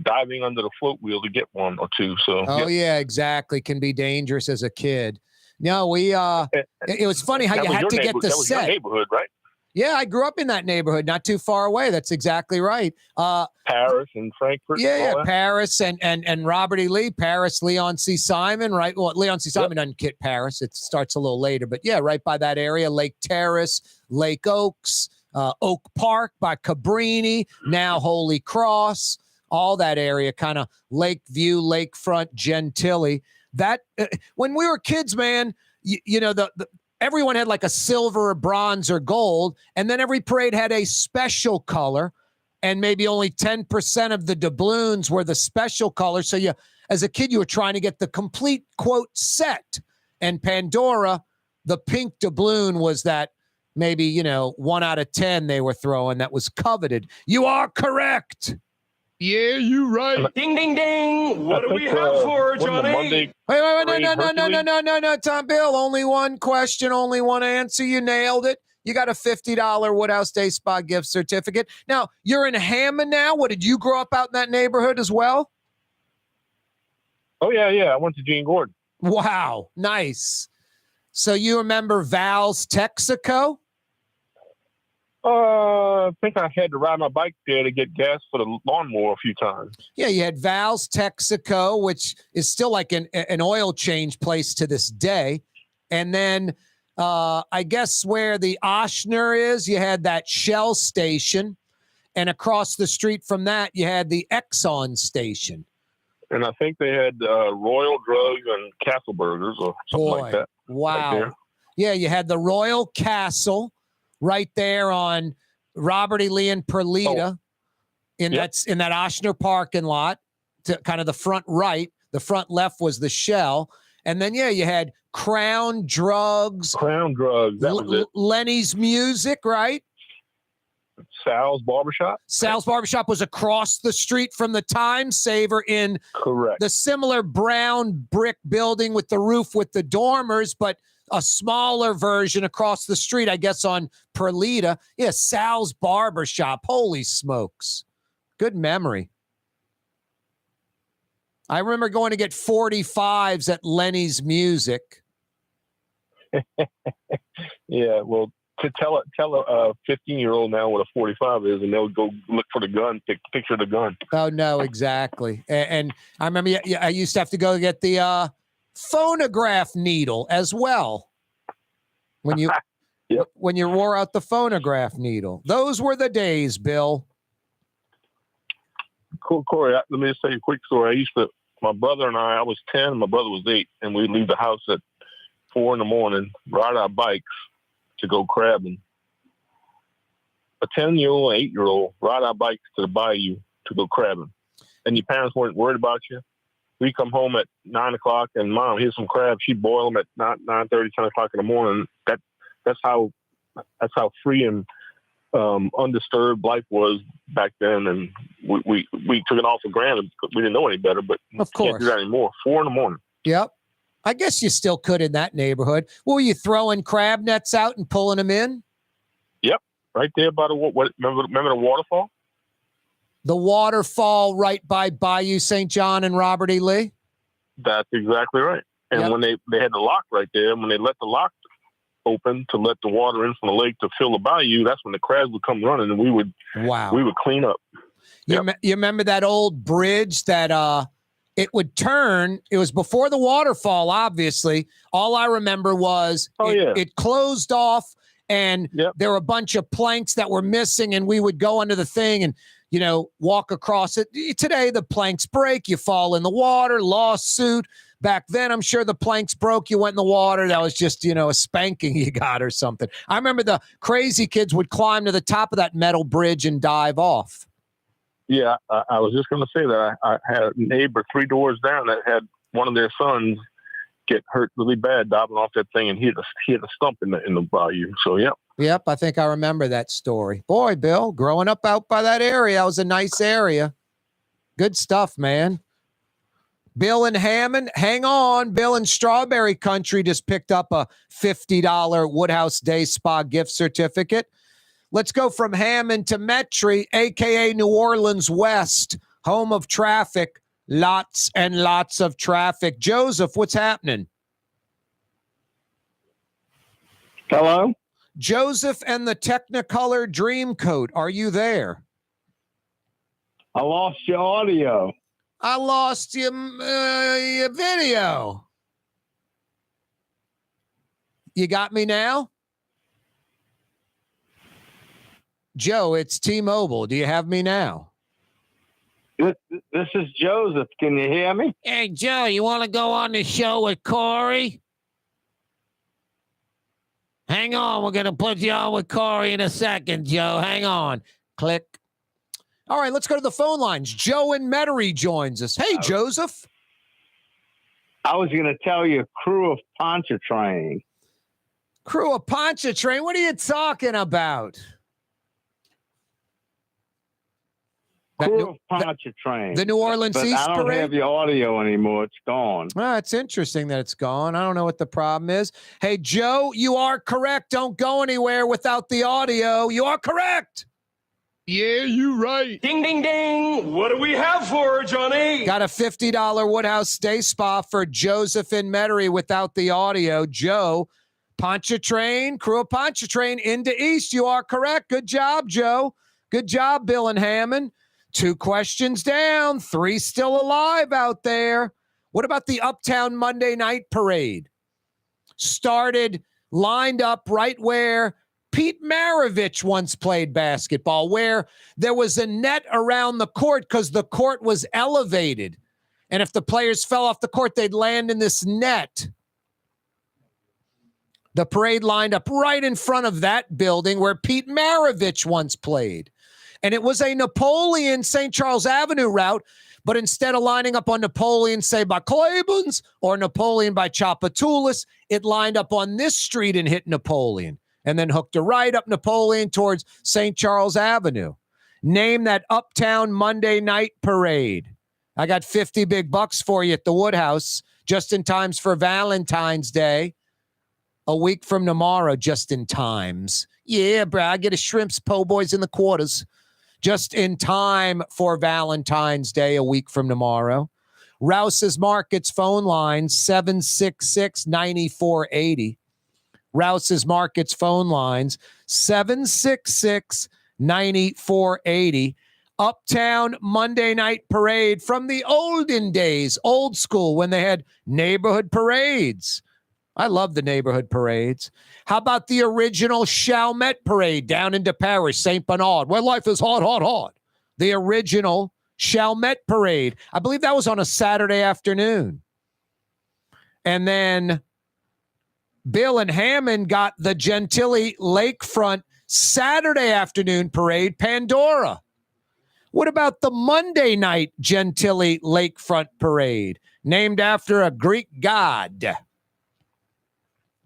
diving under the float wheel to get one or two. So yeah, exactly. Can be dangerous as a kid. No, it was funny how you had to get the set. That was your neighborhood, right? Yeah, I grew up in that neighborhood, not too far away. That's exactly right. Paris and Frankfurt. Yeah, Paris and Robert E. Lee. Paris, Leon C. Simon, right? Well, Leon C. Simon doesn't hit Paris. It starts a little later. But yeah, right by that area, Lake Terrace, Lake Oaks, Oak Park by Cabrini, now Holy Cross, all that area, kind of Lakeview, Lakefront, Gentilly. That when we were kids, man, you know, the everyone had like a silver or bronze or gold, and then every parade had a special color, and maybe only 10% of the doubloons were the special color. So you, as a kid, you were trying to get the complete quote set. And Pandora, the pink doubloon was that maybe, 1 out of 10 they were throwing that was coveted. You are correct. Yeah, you're right. Ding, ding, ding. What do we have for Johnny? Wait, no, Tom Bill. Only one question, only one answer. You nailed it. You got a $50 Woodhouse Day Spa gift certificate. Now, you're in Hammond now. What, did you grow up out in that neighborhood as well? Oh, yeah. I went to Gene Gordon. Wow, nice. So you remember Val's Texaco? I think I had to ride my bike there to get gas for the lawnmower a few times. Yeah, you had Val's Texaco, which is still like an oil change place to this day. And then I guess where the Ochsner is, you had that Shell station. And across the street from that, you had the Exxon station. And I think they had Royal Drugs and Castle Burgers or something like that. Wow. Right, yeah, you had the Royal Castle right there on Robert E. Lee and Perlita in that Ochsner parking lot, to kind of the front right. The front left was the Shell. And then, you had Crown Drugs. That was it. Lenny's Music, right? Sal's Barbershop? Sal's Barbershop was across the street from the Time Saver in Correct. the similar brown brick building with the roof with the dormers, but a smaller version across the street, I guess, on Perlita. Yeah, Sal's Barbershop. Holy smokes. Good memory. I remember going to get 45s at Lenny's Music. Yeah, well, to tell a 15-year-old now what a 45 is, and they'll go look for the gun, picture the gun. Oh, no, exactly. And I remember I used to have to go get the phonograph needle as well when you when you wore out the phonograph needle. Those were the days, Bill. Cool, Corey. Let me just tell you a quick story. My brother and I was 10, my brother was 8, and we'd leave the house at 4 a.m, ride our bikes to go crabbing. A 10-year-old, 8-year-old ride our bikes to the bayou to go crabbing. And your parents weren't worried about you. We come home at 9 o'clock, and Mom, here's some crabs. She'd boil them at 9:30, 10 o'clock in the morning. That's how free and undisturbed life was back then, and we took it all for granted because we didn't know any better. But of course, can't do that anymore. 4 a.m. Yep, I guess you still could in that neighborhood. What were you throwing crab nets out and pulling them in? Yep, right there by the remember the waterfall. The waterfall right by Bayou St. John and Robert E. Lee. That's exactly right. And when they had the lock right there, when they let the lock open to let the water in from the lake to fill the bayou, that's when the crabs would come running, and we would clean up. You remember that old bridge that it would turn? It was before the waterfall, obviously. All I remember was it closed off, and there were a bunch of planks that were missing, and we would go under the thing and walk across it. Today, the planks break, you fall in the water, lawsuit. Back then, I'm sure the planks broke, you went in the water. That was just, a spanking you got or something. I remember the crazy kids would climb to the top of that metal bridge and dive off. Yeah, I was just going to say that. I had a neighbor 3 doors down that had one of their sons get hurt really bad diving off that thing, and he hit a stump in the bayou. So, yeah. Yep, I think I remember that story. Boy, Bill, growing up out by that area, that was a nice area. Good stuff, man. Bill in Hammond, hang on. Bill in Strawberry Country just picked up a $50 Woodhouse Day Spa gift certificate. Let's go from Hammond to Metairie, a.k.a. New Orleans West, home of traffic. Lots and lots of traffic. Joseph, what's happening? Hello? Joseph and the Technicolor Dreamcoat, are you there? I lost your audio. I lost your video. You got me now? Joe, it's T-Mobile. Do you have me now? This is Joseph. Can you hear me? Hey, Joe, you want to go on the show with Corey? Hang on. We're going to put you on with Corey in a second, Joe. Hang on. Click. All right, let's go to the phone lines. Joe in Metairie joins us. Hey, Joseph. I was going to tell you Crew of Pontchartrain. Crew of Pontchartrain? What are you talking about? Crew of Pontchartrain. The New Orleans East I don't parade? have your audio anymore. It's gone. It's interesting that it's gone. I don't know what the problem is. Hey, Joe, you are correct. Don't go anywhere without the audio. You are correct. Yeah, you right. Ding, ding, ding. What do we have for her, Johnny? Got a $50 Woodhouse Day Spa for Joseph in Metairie without the audio. Joe, Pontchartrain, Crew of Pontchartrain into East. You are correct. Good job, Joe. Good job, Bill and Hammond. 2 questions down. 3 still alive out there. What about the Uptown Monday Night Parade? Started lined up right where Pete Maravich once played basketball, where there was a net around the court because the court was elevated. And if the players fell off the court, they'd land in this net. The parade lined up right in front of that building where Pete Maravich once played. And it was a Napoleon St. Charles Avenue route, but instead of lining up on Napoleon, say, by Claiborne's or Napoleon by Tchoupitoulas, it lined up on this street and hit Napoleon. and then hooked a right up Napoleon towards St. Charles Avenue. Name that Uptown Monday night parade. I got 50 big bucks for you at the Woodhouse, just in times for Valentine's Day. A week from tomorrow, just in times. Yeah, bro, I get a shrimps, po' boys in the quarters. Just in time for Valentine's Day, a week from tomorrow. Rouse's Markets phone line, 766-9480. Rouse's Markets phone lines, 766-9480. Uptown Monday night parade from the olden days, old school, when they had neighborhood parades. I love the neighborhood parades. How about the original Chalmette parade down into Paris, St. Bernard, where life is hot, hot, hot? The original Chalmette parade. I believe that was on a Saturday afternoon. And then Bill and Hammond got the Gentilly Lakefront Saturday afternoon parade, Pandora. What about the Monday night Gentilly Lakefront parade, named after a Greek god?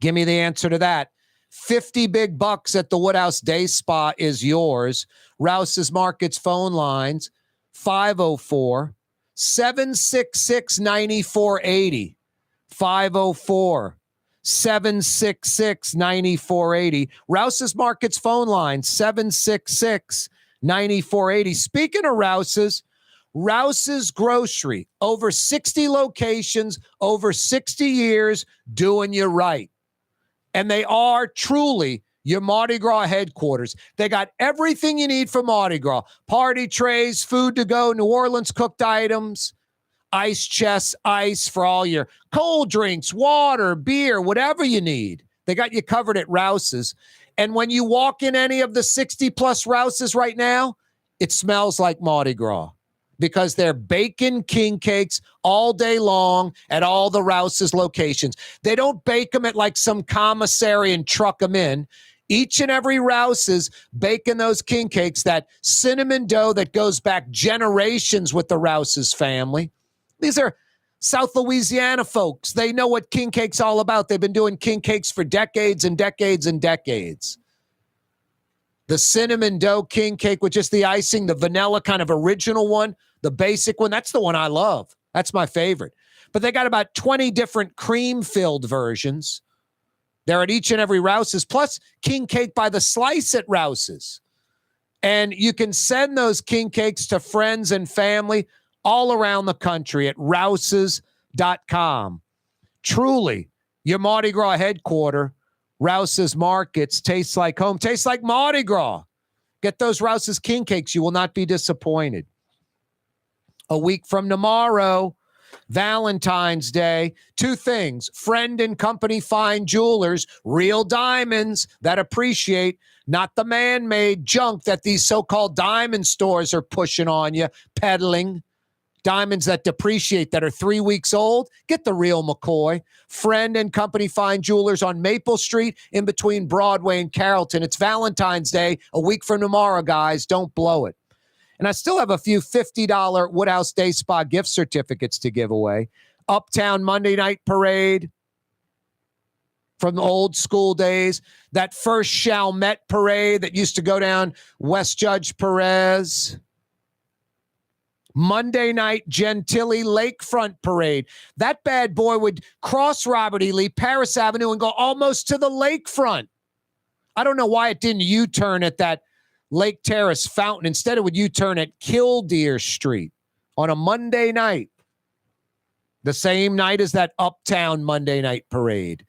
Give me the answer to that. 50 big bucks at the Woodhouse Day Spa is yours. Rouse's Markets phone lines, 504-766-9480. 504-766-9480. Rouse's Markets phone line, 766-9480. Speaking of Rouse's Grocery, over 60 locations, over 60 years, doing you right. And they are truly your Mardi Gras headquarters. They got everything you need for Mardi Gras. Party trays, food to go, New Orleans cooked items, ice chests, ice for all your cold drinks, water, beer, whatever you need. They got you covered at Rouse's. And when you walk in any of the 60-plus Rouse's right now, it smells like Mardi Gras, because they're baking king cakes all day long at all the Rouse's locations. They don't bake them at like some commissary and truck them in. Each and every Rouse's baking those king cakes, that cinnamon dough that goes back generations with the Rouse's family. These are South Louisiana folks. They know what king cake's all about. They've been doing king cakes for decades and decades and decades. The cinnamon dough king cake with just the icing, the vanilla kind of original one, the basic one, that's the one I love. That's my favorite. But they got about 20 different cream-filled versions. They're at each and every Rouse's, plus king cake by the slice at Rouse's. And you can send those king cakes to friends and family all around the country at rouses.com. Truly, your Mardi Gras headquarter, Rouse's Markets, tastes like home, tastes like Mardi Gras. Get those Rouse's king cakes. You will not be disappointed. A week from tomorrow, Valentine's Day, two things. Friend and Company Fine Jewelers, real diamonds that appreciate, not the man-made junk that these so-called diamond stores are pushing on you, peddling. Diamonds that depreciate, that are 3 weeks old. Get the real McCoy. Friend and Company Fine Jewelers on Maple Street in between Broadway and Carrollton. It's Valentine's Day, a week from tomorrow, guys. Don't blow it. And I still have a few $50 Woodhouse Day Spa gift certificates to give away. Uptown Monday Night Parade from the old school days. That first Chalmette Parade that used to go down West Judge Perez. Monday night Gentilly Lakefront Parade. That bad boy would cross Robert E. Lee, Paris Avenue, and go almost to the lakefront. I don't know why it didn't U-turn at that Lake Terrace fountain. Instead, it would U-turn at Killdeer Street on a Monday night. The same night as that Uptown Monday Night Parade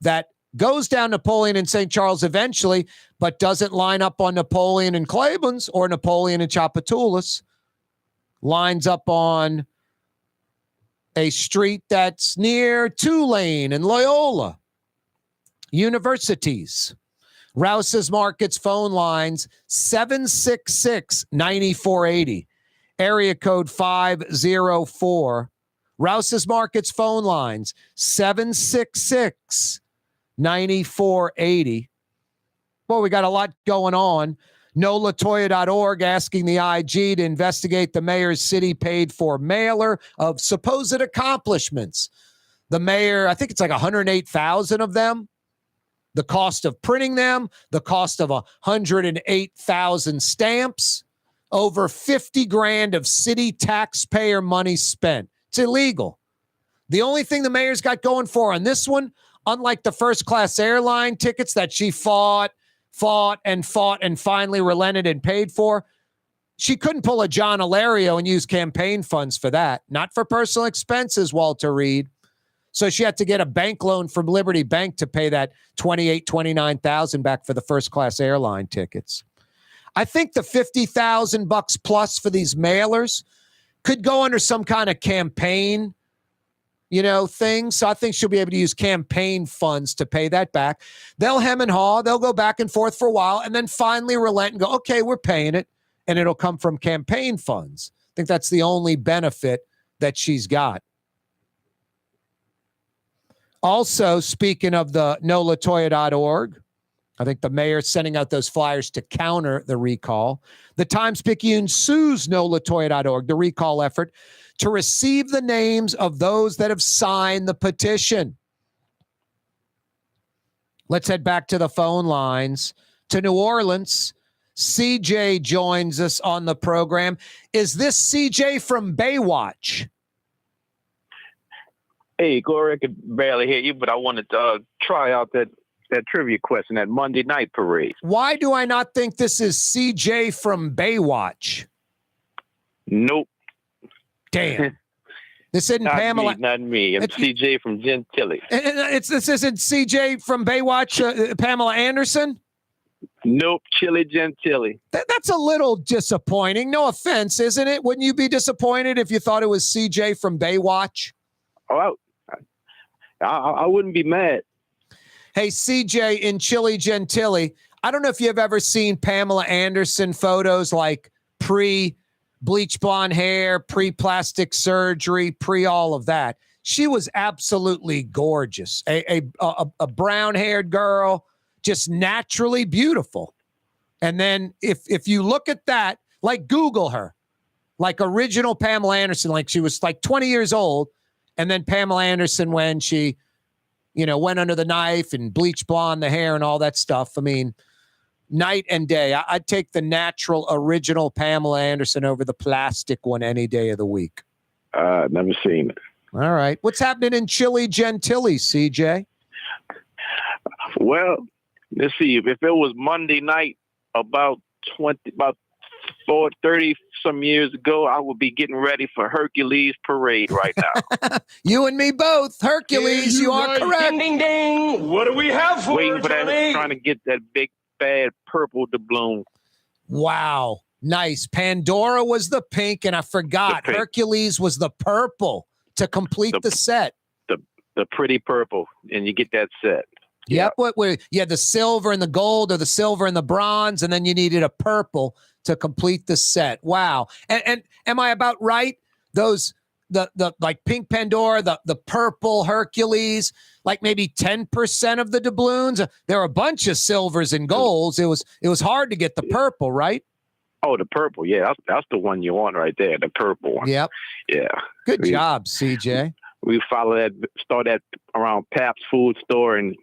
that goes down Napoleon and St. Charles eventually, but doesn't line up on Napoleon and Claiborne's or Napoleon and Tchoupitoulas. Lines up on a street that's near Tulane and Loyola universities. Rouse's Markets phone lines, 766-9480, area code 504. Rouse's Markets phone lines, 766-9480. Well, we got a lot going on. NOLAToya.org asking the IG to investigate the mayor's city paid for mailer of supposed accomplishments. The mayor, I think it's like 108,000 of them. The cost of printing them, the cost of 108,000 stamps, over 50 grand of city taxpayer money spent. It's illegal. The only thing the mayor's got going for on this one, unlike the first class airline tickets that she fought and finally relented and paid for, she couldn't pull a John Ilario and use campaign funds for that. Not for personal expenses, Walter Reed. So she had to get a bank loan from Liberty Bank to pay that $29,000 back for the first class airline tickets. I think the $50,000 plus for these mailers could go under some kind of campaign, thing. So I think she'll be able to use campaign funds to pay that back. They'll hem and haw. They'll go back and forth for a while and then finally relent and go, okay, we're paying it. And it'll come from campaign funds. I think that's the only benefit that she's got. Also, speaking of the NOLAToya.org, I think the mayor's sending out those flyers to counter the recall. The Times Pic sues NOLAToya.org, the recall effort, to receive the names of those that have signed the petition. Let's head back to the phone lines to New Orleans. CJ joins us on the program. Is this CJ from Baywatch? Hey, Corey, I could barely hear you, but I wanted to try out that trivia question, that Monday night parade. Why do I not think this is CJ from Baywatch? Nope. Damn. This isn't Pamela. Not me. I'm CJ from Gentilly. This isn't CJ from Baywatch, Pamela Anderson? Nope, Chili Gentilly. That's a little disappointing. No offense, isn't it? Wouldn't you be disappointed if you thought it was CJ from Baywatch? Oh, I wouldn't be mad. Hey, CJ in Chili Gentilly, I don't know if you've ever seen Pamela Anderson photos like pre-bleach blonde hair, pre-plastic surgery, pre-all of that. She was absolutely gorgeous. A brown-haired girl, just naturally beautiful. And then if you look at that, like Google her, like original Pamela Anderson, like she was like 20 years old, and then Pamela Anderson when she went under the knife and bleached blonde the hair and all that stuff. I mean, night and day. I'd take the natural, original Pamela Anderson over the plastic one any day of the week. Never seen it. All right. What's happening in Chili Gentilly, CJ? Well, let's see. If it was Monday night about 30 some years ago, I would be getting ready for Hercules parade right now. You and me both. Hercules, you are correct. Ding, ding, ding. What do we have for Waiting for Johnny? that, trying to get that big, bad purple doubloon. Wow. Nice. Pandora was the pink, and I forgot. Hercules was the purple to complete the set. The pretty purple, and you get that set. Yep. You had the silver and the gold, or the silver and the bronze, and then you needed a purple to complete the set. Wow. And am I about right? Those the like pink Pandora, the purple Hercules, like maybe 10% of the doubloons. There were a bunch of silvers and golds. It was hard to get the purple, right? Oh, the purple. Yeah, that's the one you want right there, the purple one. Yep. Yeah. Good job, CJ. We follow that, start that around Pabst Food Store and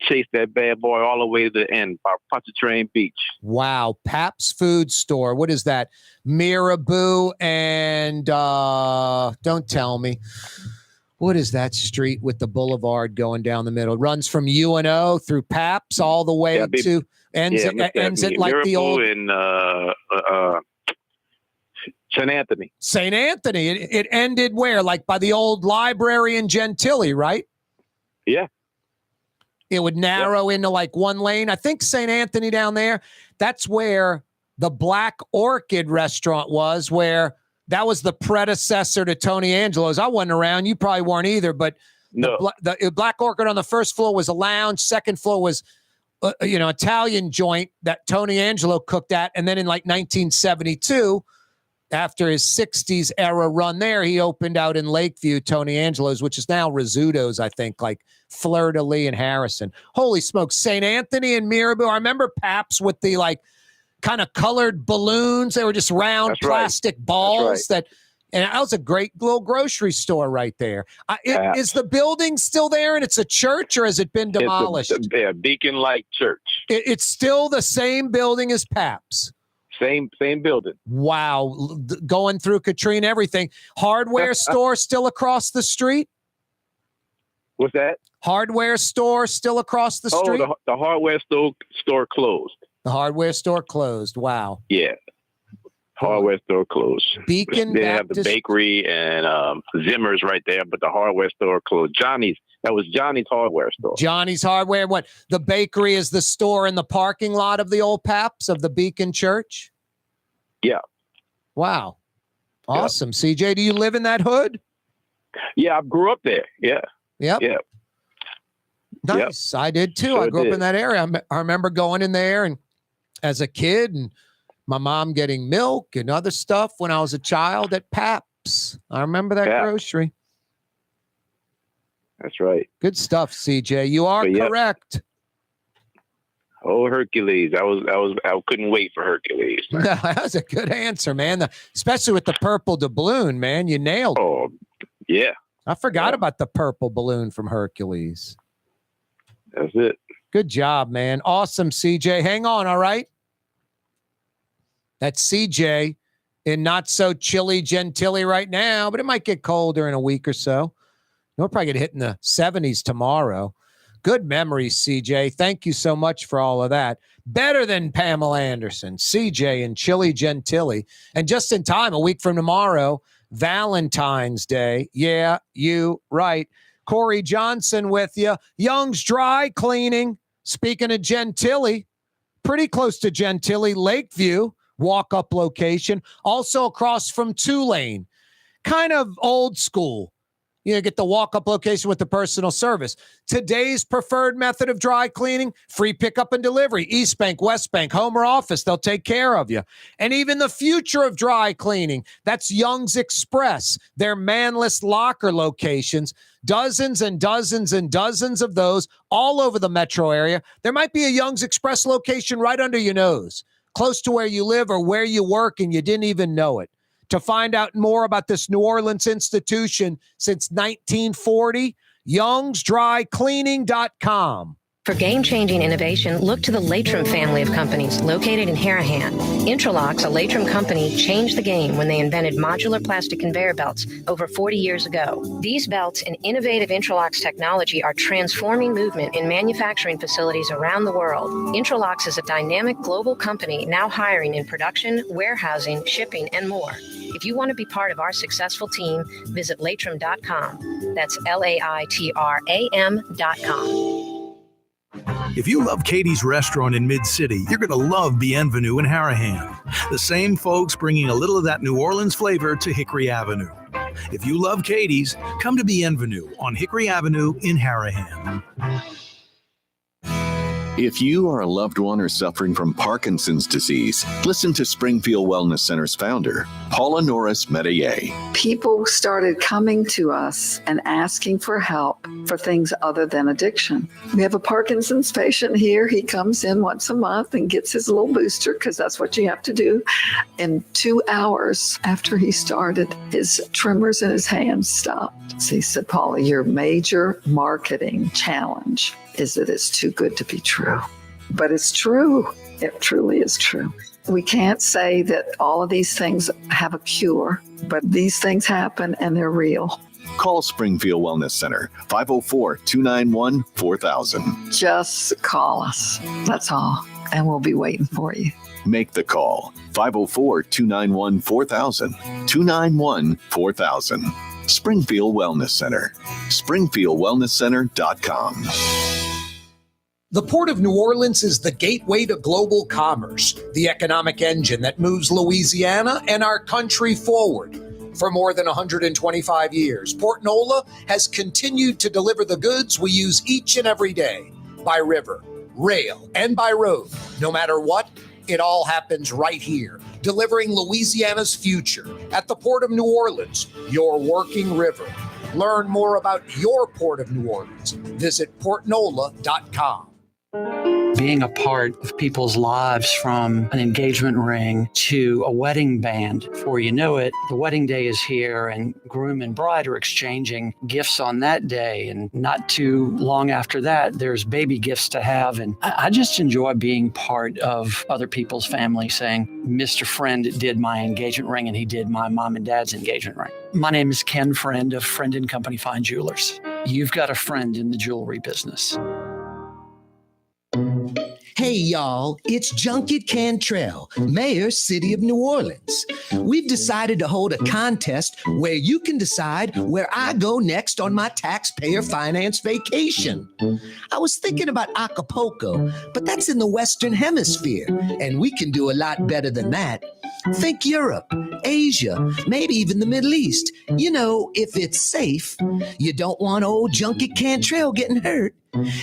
chase that bad boy all the way to the end by Pontchartrain Beach. Wow. Pabst Food Store. What is that? Mirabeau and don't tell me. What is that street with the boulevard going down the middle? It runs from UNO through Pabst all the way to ends at like Mirabeau the old and St. Anthony. St. Anthony. It ended where? Like by the old library in Gentilly, right? Yeah. It would narrow into like one lane. I think St. Anthony down there, that's where the Black Orchid restaurant was, where that was the predecessor to Tony Angelo's. I wasn't around. You probably weren't either, but no. The Black Orchid on the first floor was a lounge. Second floor was, Italian joint that Tony Angelo cooked at. And then in like 1972, after his 60s era run there, he opened out in Lakeview, Tony Angelo's, which is now Rizzuto's, I think, like Fleur-de-Lis and Harrison. Holy smokes, St. Anthony and Mirabeau. I remember Pabst with the like kind of colored balloons. They were just round plastic balls that And that was a great little grocery store right there. Is the building still there and it's a church, or has it been demolished? It's a Beacon Light Church. It's still the same building as Pap's. Same building. Wow. Going through Katrina, everything. Hardware store still across the street? What's that? Hardware store still across the street? Oh, the hardware store closed. The hardware store closed. Wow. Yeah. Hardware store closed. Beacon They Baptist. have the bakery and Zimmer's right there, but the hardware store closed. That was Johnny's hardware store. Johnny's Hardware. What? The bakery is the store in the parking lot of the old Paps of the Beacon Church? Yeah. Wow. Awesome. CJ, do you live in that hood? Yeah, I grew up there. Yeah. Yep. Yeah. Nice. Yep. I did too. Sure I grew up did. in that area. I remember going in there and as a kid and my mom getting milk and other stuff when I was a child at Pap's. I remember that grocery. That's right. Good stuff, CJ. You are correct. Oh, Hercules. I couldn't wait for Hercules. That was a good answer, man. Especially with the purple doubloon, man. You nailed it. Oh, yeah. I forgot about the purple balloon from Hercules. That's it. Good job, man. Awesome, CJ. Hang on, all right? That's CJ in not so chilly Gentilly right now, but it might get colder in a week or so. We'll probably get hit in the 70s tomorrow. Good memories, CJ. Thank you so much for all of that. Better than Pamela Anderson, CJ in chilly Gentilly. And just in time, a week from tomorrow, Valentine's Day. Yeah, you right. Corey Johnson with you. Young's Dry Cleaning. Speaking of Gentilly, pretty close to Gentilly, Lakeview, walk-up location. Also across from Tulane. Kind of old school. You get the walk-up location with the personal service. Today's preferred method of dry cleaning, free pickup and delivery. East Bank, West Bank, home or office, they'll take care of you. And even the future of dry cleaning, that's Young's Express, their manless locker locations. Dozens and dozens and dozens of those all over the metro area. There might be a Young's Express location right under your nose, close to where you live or where you work, and you didn't even know it. To find out more about this New Orleans institution since 1940, youngsdrycleaning.com. For game-changing innovation, look to the Latrim family of companies located in Harahan. Intralocks, a Latrim company, changed the game when they invented modular plastic conveyor belts over 40 years ago. These belts and innovative Intralocks technology are transforming movement in manufacturing facilities around the world. Intralocks is a dynamic global company now hiring in production, warehousing, shipping, and more. If you want to be part of our successful team, visit Latrim.com. That's LAITRAM.com. If you love Katie's Restaurant in Mid-City, you're going to love Bienvenue in Harahan. The same folks bringing a little of that New Orleans flavor to Hickory Avenue. If you love Katie's, come to Bienvenue on Hickory Avenue in Harahan. If you or a loved one are suffering from Parkinson's disease, listen to Springfield Wellness Center's founder, Paula Norris Metayer. People started coming to us and asking for help for things other than addiction. We have a Parkinson's patient here. He comes in once a month and gets his little booster because that's what you have to do. In 2 hours after he started, his tremors in his hands stopped. So he said, Paula, your major marketing challenge is that it's too good to be true. But it's true. It truly is true. We can't say that all of these things have a cure, but these things happen and they're real. Call Springfield Wellness Center, 504-291-4000. Just call us. That's all. And we'll be waiting for you. Make the call, 504-291-4000, 291-4000. Springfield Wellness Center, springfieldwellnesscenter.com. The Port of New Orleans is the gateway to global commerce, the economic engine that moves Louisiana and our country forward. For more than 125 years, Port NOLA has continued to deliver the goods we use each and every day, by river, rail, and by road. No matter what, it all happens right here, delivering Louisiana's future at the Port of New Orleans, your working river. Learn more about your Port of New Orleans. Visit portnola.com. being a part of people's lives, from an engagement ring to a wedding band. Before you know it, the wedding day is here, and groom and bride are exchanging gifts on that day. And not too long after that, there's baby gifts to have. And I just enjoy being part of other people's family, saying, Mr. Friend did my engagement ring and he did my mom and dad's engagement ring. My name is Ken Friend of Friend & Company Fine Jewelers. You've got a friend in the jewelry business. Hey, y'all, it's Junket Cantrell, Mayor, City of New Orleans. We've decided to hold a contest where you can decide where I go next on my taxpayer finance vacation. I was thinking about Acapulco, but that's in the Western Hemisphere, and we can do a lot better than that. Think Europe, Asia, maybe even the Middle East. You know, if it's safe. You don't want old Junket Cantrell getting hurt.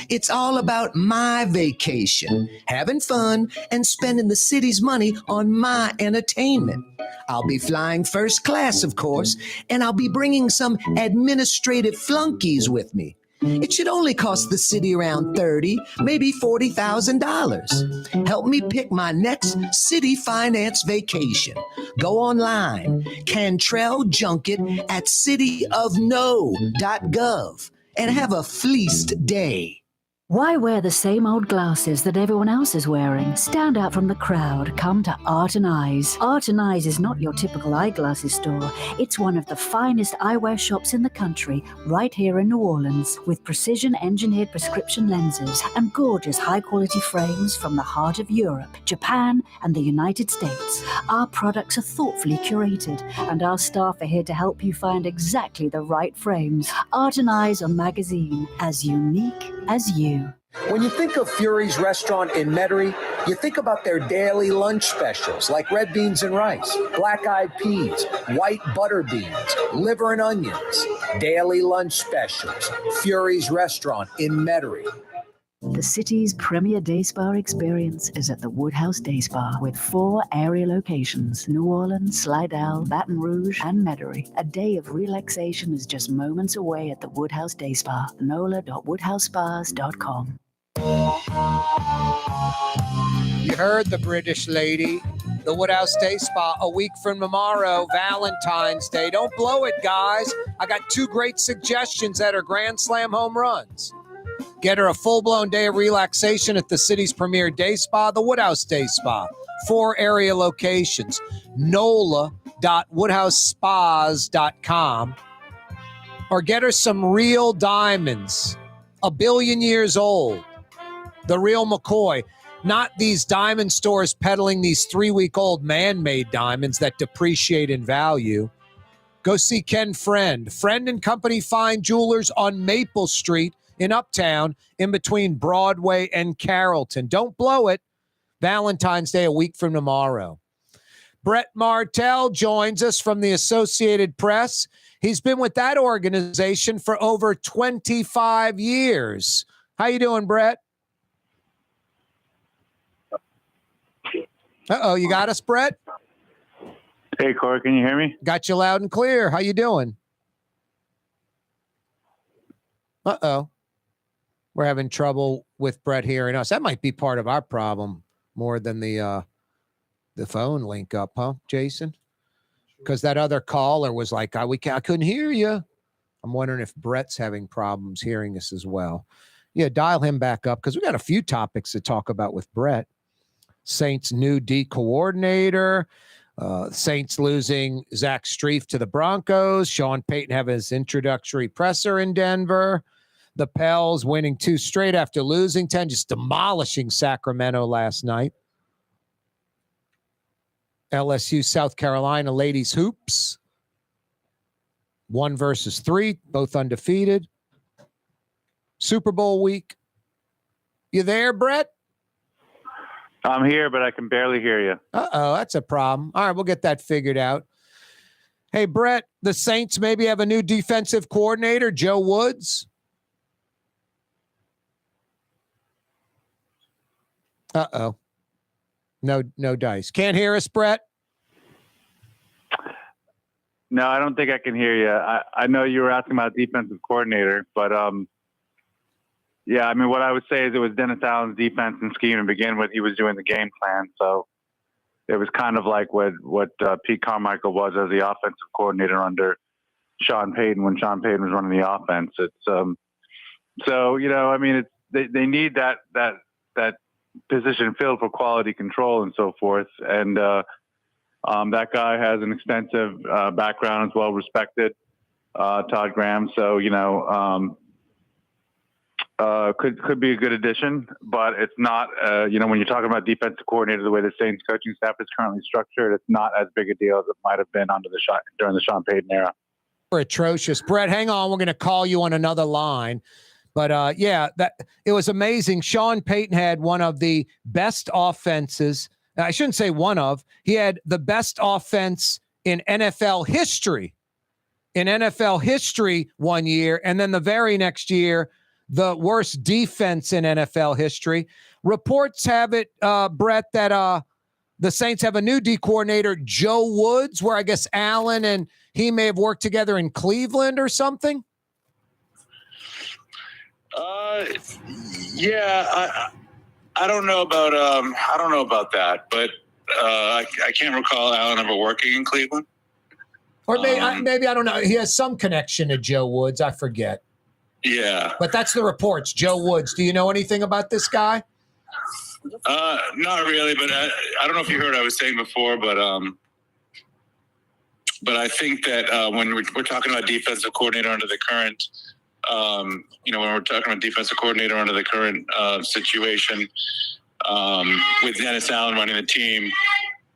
It's all about my vacation, having fun and spending the city's money on my entertainment. I'll be flying first class, of course, and I'll be bringing some administrative flunkies with me. It should only cost the city around $30,000, maybe $40,000. Help me pick my next city finance vacation. Go online, Cantrell Junket at cityofno.gov, and have a fleeced day. Why wear the same old glasses that everyone else is wearing? Stand out from the crowd. Come to Art and Eyes. Art and Eyes is not your typical eyeglasses store. It's one of the finest eyewear shops in the country, right here in New Orleans, with precision-engineered prescription lenses and gorgeous high-quality frames from the heart of Europe, Japan, and the United States. Our products are thoughtfully curated, and our staff are here to help you find exactly the right frames. Art and Eyes on magazine, as unique as you. When you think of Fury's restaurant in Metairie, you think about their daily lunch specials like red beans and rice, black-eyed peas, white butter beans, liver and onions. Daily lunch specials. Fury's restaurant in Metairie. The city's premier day spa experience is at the Woodhouse Day Spa with 4 area locations: New Orleans, Slidell, Baton Rouge, and Metairie. A day of relaxation is just moments away at the Woodhouse Day Spa. NOLA.woodhousespas.com. You heard the British lady. The Woodhouse Day Spa, a week from tomorrow, Valentine's Day. Don't blow it, guys. I got 2 great suggestions that are Grand Slam home runs. Get her a full-blown day of relaxation at the city's premier day spa, the Woodhouse Day Spa. 4 area locations. NOLA.woodhousespas.com. Or get her some real diamonds. 1 billion years old. The real McCoy. Not these diamond stores peddling these 3-week-old man-made diamonds that depreciate in value. Go see Ken Friend. Friend & Company Fine Jewelers on Maple Street in Uptown, in between Broadway and Carrollton. Don't blow it. Valentine's Day, a week from tomorrow. Brett Martel joins us from the Associated Press. He's been with that organization for over 25 years. How you doing, Brett? Uh-oh, you got us, Brett? Hey, Corey, can you hear me? Got you loud and clear. How you doing? Uh-oh. We're having trouble with Brett hearing us. That might be part of our problem more than the phone link up, huh, Jason? Because that other caller was like, I couldn't hear you. I'm wondering if Brett's having problems hearing us as well. Yeah, dial him back up because we got a few topics to talk about with Brett. Saints' new D coordinator, Saints losing Zach Strief to the Broncos, Sean Payton having his introductory presser in Denver, the Pels winning 2 straight after losing 10, just demolishing Sacramento last night. LSU, South Carolina ladies hoops, 1 versus 3, both undefeated. Super Bowl week. You there, Brett? I'm here, but I can barely hear you. Uh-oh, that's a problem. All right, we'll get that figured out. Hey, Brett, the Saints maybe have a new defensive coordinator, Joe Woods. Uh-oh. No dice. Can't hear us, Brett? No, I don't think I can hear you. I know you were asking about defensive coordinator, but Yeah, I mean, what I would say is it was Dennis Allen's defense and scheme to begin with. He was doing the game plan, so it was kind of like what Pete Carmichael was as the offensive coordinator under Sean Payton when Sean Payton was running the offense. It's so I mean, they need that position filled for quality control and so forth, and that guy has an extensive background, is well respected, Todd Graham. So could be a good addition, but it's not. When you're talking about defensive coordinator, the way the Saints coaching staff is currently structured, it's not as big a deal as it might have been during the Sean Payton era. Atrocious. Brett, hang on. We're going to call you on another line. But it was amazing. Sean Payton had one of the best offenses. I shouldn't say one of. He had the best offense in NFL history. In NFL history one year, and then the very next year, the worst defense in NFL history. Reports have it, Brett, that the Saints have a new D coordinator, Joe Woods, where I guess Allen and he may have worked together in Cleveland or something. Yeah, I don't know about that, but I can't recall Allen ever working in Cleveland. Or maybe I don't know. He has some connection to Joe Woods. I forget. Yeah, but that's the reports. Joe Woods. Do you know anything about this guy? Not really, but I don't know if you heard what I was saying before, but I think that when we're talking about defensive coordinator under the current, when we're talking about defensive coordinator under the current situation with Dennis Allen running the team,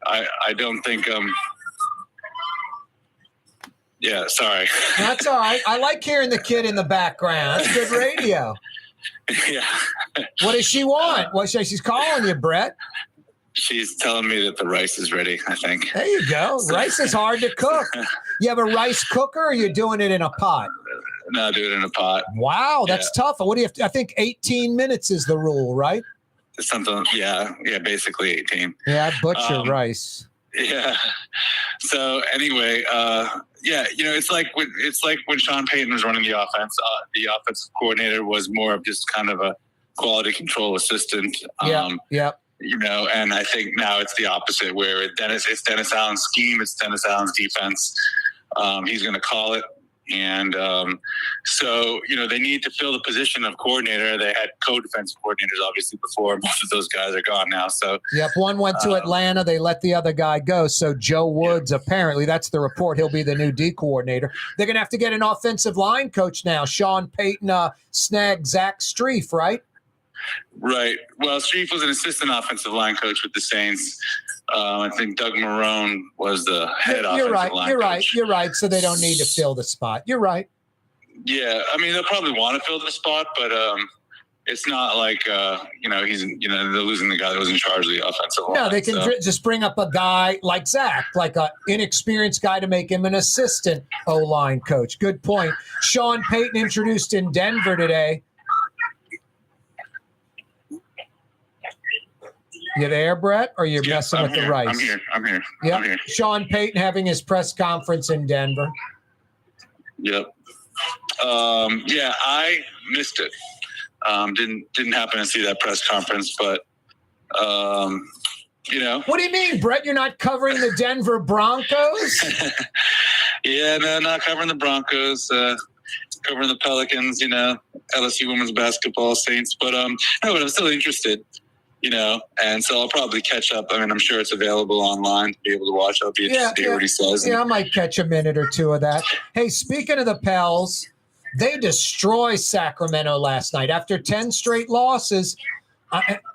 I don't think. Yeah, sorry. That's all right. I like hearing the kid in the background. That's good radio. Yeah. What does she want? She's calling you, Brett. She's telling me that the rice is ready, I think. There you go. Rice is hard to cook. You have a rice cooker or you're doing it in a pot? No, do it in a pot. Wow, that's tough. What do you have to, I think 18 minutes is the rule, right? Something, yeah, basically 18. Yeah, butcher rice. Yeah. So anyway, it's like when Sean Payton was running the offense, the offensive coordinator was more of just kind of a quality control assistant. Yeah. And I think now it's the opposite, where it's Dennis Allen's scheme, it's Dennis Allen's defense. He's going to call it. And so they need to fill the position of coordinator. They had co-defensive coordinators, obviously, before. Both of those guys are gone now. So yep, one went to Atlanta. They let the other guy go. So Joe Woods, apparently, that's the report. He'll be the new D coordinator. They're going to have to get an offensive line coach now. Sean Payton snagged Zach Strief, right? Right. Well, Strief was an assistant offensive line coach with the Saints. I think Doug Marrone was the head offensive line coach. You're right. So they don't need to fill the spot. You're right. Yeah. I mean, they'll probably want to fill the spot, but it's not like, he's, they're losing the guy that was in charge of the offensive line. No, they can just bring up a guy like Zach, like an inexperienced guy to make him an assistant O-line coach. Good point. Sean Payton introduced in Denver today. You there, Brett? Or you're messing with the rice? I'm here. Yep. I'm here. Sean Payton having his press conference in Denver. Yep. I missed it. Didn't happen to see that press conference, but What do you mean, Brett? You're not covering the Denver Broncos? Yeah, no, not covering the Broncos. Covering the Pelicans. LSU women's basketball, Saints. But but I'm still interested. And so I'll probably catch up. I mean, I'm sure it's available online to be able to watch. I'll be interested to hear what he says. Yeah, I might catch a minute or two of that. Hey, speaking of the Pels, they destroyed Sacramento last night after 10 straight losses.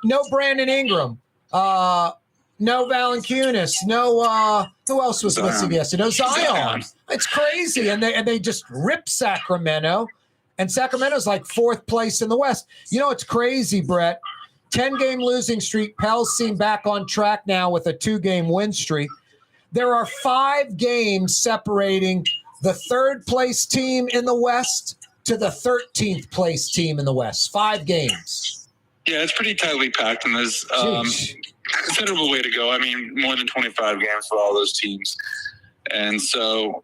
No Brandon Ingram, no Valanciunas, no who else was missing yesterday? No Zion. It's crazy, and they just ripped Sacramento, and Sacramento's like fourth place in the West. It's crazy, Brett. 10-game losing streak. Pels seem back on track now with a 2-game win streak. There are 5 games separating the third-place team in the West to the 13th place team in the West. 5 games. Yeah, it's pretty tightly packed, and there's a considerable way to go. I mean, more than 25 games for all those teams. And so,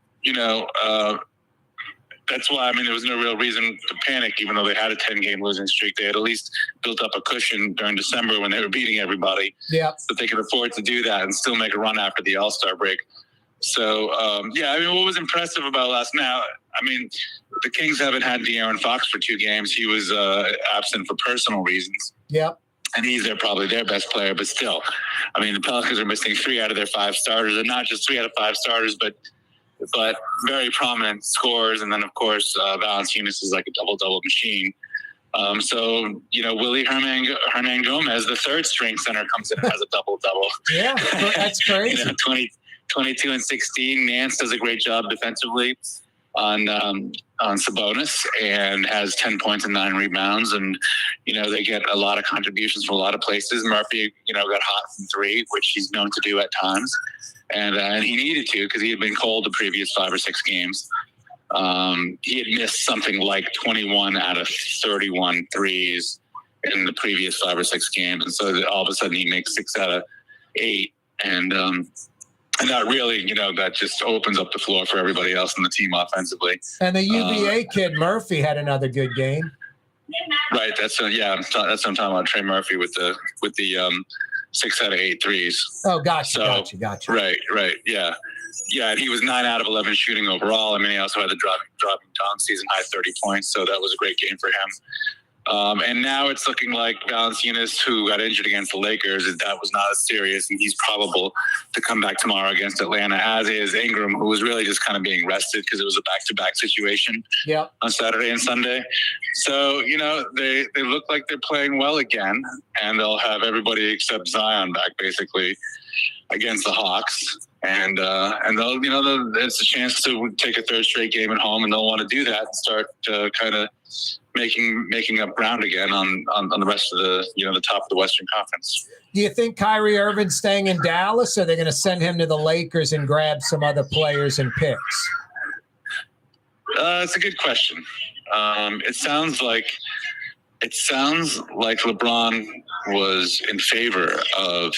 that's why, I mean, there was no real reason to panic, even though they had a 10-game losing streak. They had at least built up a cushion during December when they were beating everybody. Yeah. That they could afford to do that and still make a run after the All-Star break. So, yeah, I mean, what was impressive about last night, I mean, the Kings haven't had De'Aaron Fox for 2 games. He was absent for personal reasons. Yep. And he's probably their best player, but still, I mean, the Pelicans are missing 3 out of their 5 starters, and not just 3 out of 5 starters, but very prominent scorers. And then, of course, Valanciunas is like a double-double machine. So, you know, Willie Hernan Gomez, the third string center, comes in and has a double-double. Yeah, that's crazy. You know, 22 and 16. Nance does a great job defensively on Sabonis and has 10 points and 9 rebounds. And, you know, they get a lot of contributions from a lot of places. Murphy, you know, got hot from 3, which he's known to do at times. And he needed to because he had been cold the previous 5 or 6 games. He had missed something like 21 out of 31 threes in the previous 5 or 6 games. And so all of a sudden he makes 6 out of 8. And that really, you know, that just opens up the floor for everybody else in the team offensively. And the UVA kid Murphy had another good game. Right. That's what I'm talking about. Trey Murphy with the 6 out of 8 threes. Oh, gotcha. Right. Yeah. And he was 9 out of 11 shooting overall. I mean, he also had the dropping dunk season high 30 points. So that was a great game for him. And now it's looking like Valanciunas, who got injured against the Lakers, that was not as serious, and he's probable to come back tomorrow against Atlanta, as is Ingram, who was really just kind of being rested because it was a back-to-back situation on Saturday and Sunday. So, you know, they look like they're playing well again, and they'll have everybody except Zion back, basically, against the Hawks. And they'll, you know, it's a chance to take a third straight game at home, and they'll want to do that and start kind of making up ground again on the rest of the, you know, the top of the Western Conference. Do you think Kyrie Irving's staying in Dallas, or are they going to send him to the Lakers and grab some other players and picks? It's a good question. It sounds like LeBron was in favor of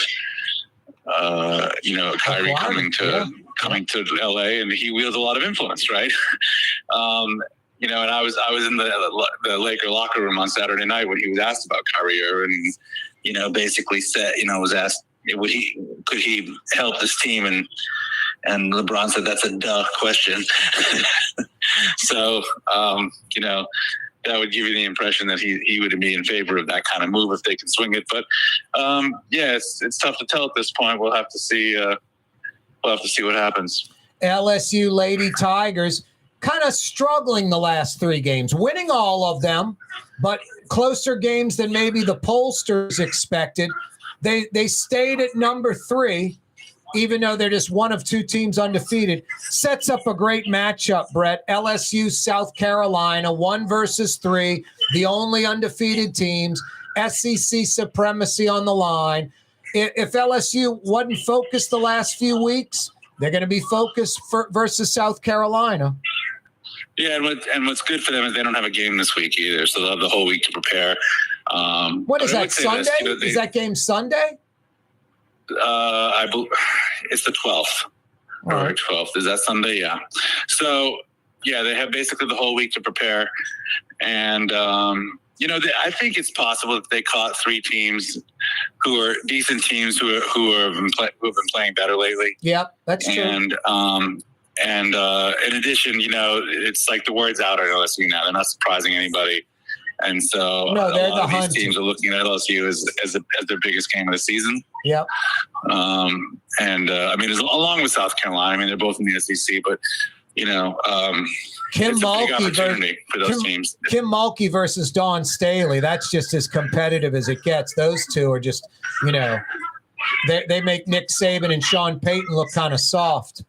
you know, Kyrie coming to LA, and he wields a lot of influence, right? You know, and I was in the Laker locker room on Saturday night when he was asked about Kyrie Irving, you know, basically said, you know, was asked, could he help this team? And LeBron said, that's a duh question. So, you know, that would give you the impression that he would be in favor of that kind of move if they can swing it. But yeah, it's tough to tell at this point. We'll have to see. We'll have to see what happens. LSU Lady Tigers kind of struggling the last 3 games, winning all of them, but closer games than maybe the pollsters expected. They stayed at number 3, even though they're just one of 2 teams undefeated. Sets up a great matchup, Brett. LSU, South Carolina, 1 versus 3, the only undefeated teams, SEC supremacy on the line. If LSU wasn't focused the last few weeks, they're going to be focused versus South Carolina. Yeah, and what's good for them is they don't have a game this week either, so they'll have the whole week to prepare. What is that, Sunday? Is that game Sunday? It's the 12th. Or 12th. Is that Sunday? Yeah. So, yeah, they have basically the whole week to prepare. And, you know, I think it's possible that they caught 3 teams who are decent teams who have been playing better lately. Yep, that's true. And in addition, you know, it's like the word's out at LSU now. They're not surprising anybody. And so a lot of these teams are looking at LSU as their biggest game of the season. Yep. I mean, along with South Carolina, I mean, they're both in the SEC, but, you know, it's a big opportunity for those teams. Kim Mulkey versus Dawn Staley, that's just as competitive as it gets. Those 2 are just, you know, they make Nick Saban and Sean Payton look kind of soft.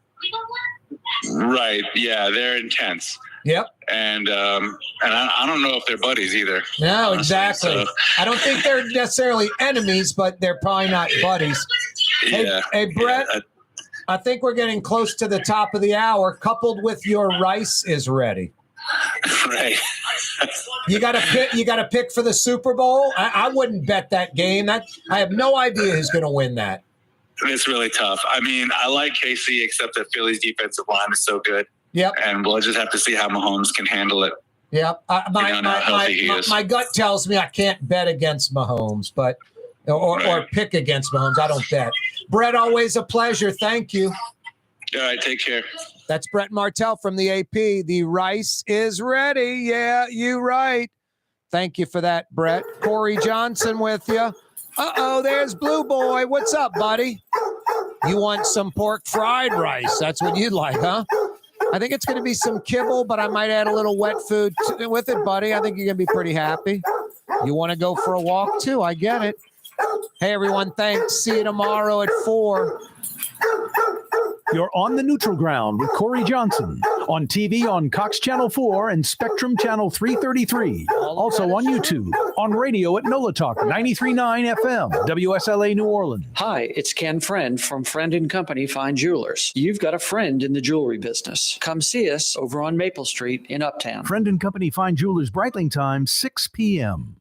Right. Yeah, they're intense. Yep. And I don't know if they're buddies either. No, honestly, exactly. So. I don't think they're necessarily enemies, but they're probably not buddies. Yeah. Hey Brett, I think we're getting close to the top of the hour. Coupled with your rice is ready. Right. You got to pick for the Super Bowl. I wouldn't bet that game. I have no idea who's going to win that. It's really tough. I mean, I like KC, except that Philly's defensive line is so good. Yep. And we'll just have to see how Mahomes can handle it. Yep. My gut tells me I can't bet against Mahomes, but or pick against Mahomes. I don't bet. Brett, always a pleasure. Thank you. All right, take care. That's Brett Martel from the AP. The rice is ready. Yeah, you right. Thank you for that, Brett. Corey Johnson with you. Uh-oh, there's Blue Boy. What's up, buddy? You want some pork fried rice? That's what you'd like, huh? I think it's going to be some kibble, but I might add a little wet food with it, buddy. I think you're going to be pretty happy. You want to go for a walk, too? I get it. Hey, everyone, thanks. See you tomorrow at 4. You're on the neutral ground with Corey Johnson on TV on Cox Channel 4 and Spectrum Channel 333. Also on YouTube, on radio at NOLA Talk 93.9 FM, WSLA New Orleans. Hi, it's Ken Friend from Friend & Company Fine Jewelers. You've got a friend in the jewelry business. Come see us over on Maple Street in Uptown. Friend & Company Fine Jewelers, Breitling time, 6 p.m.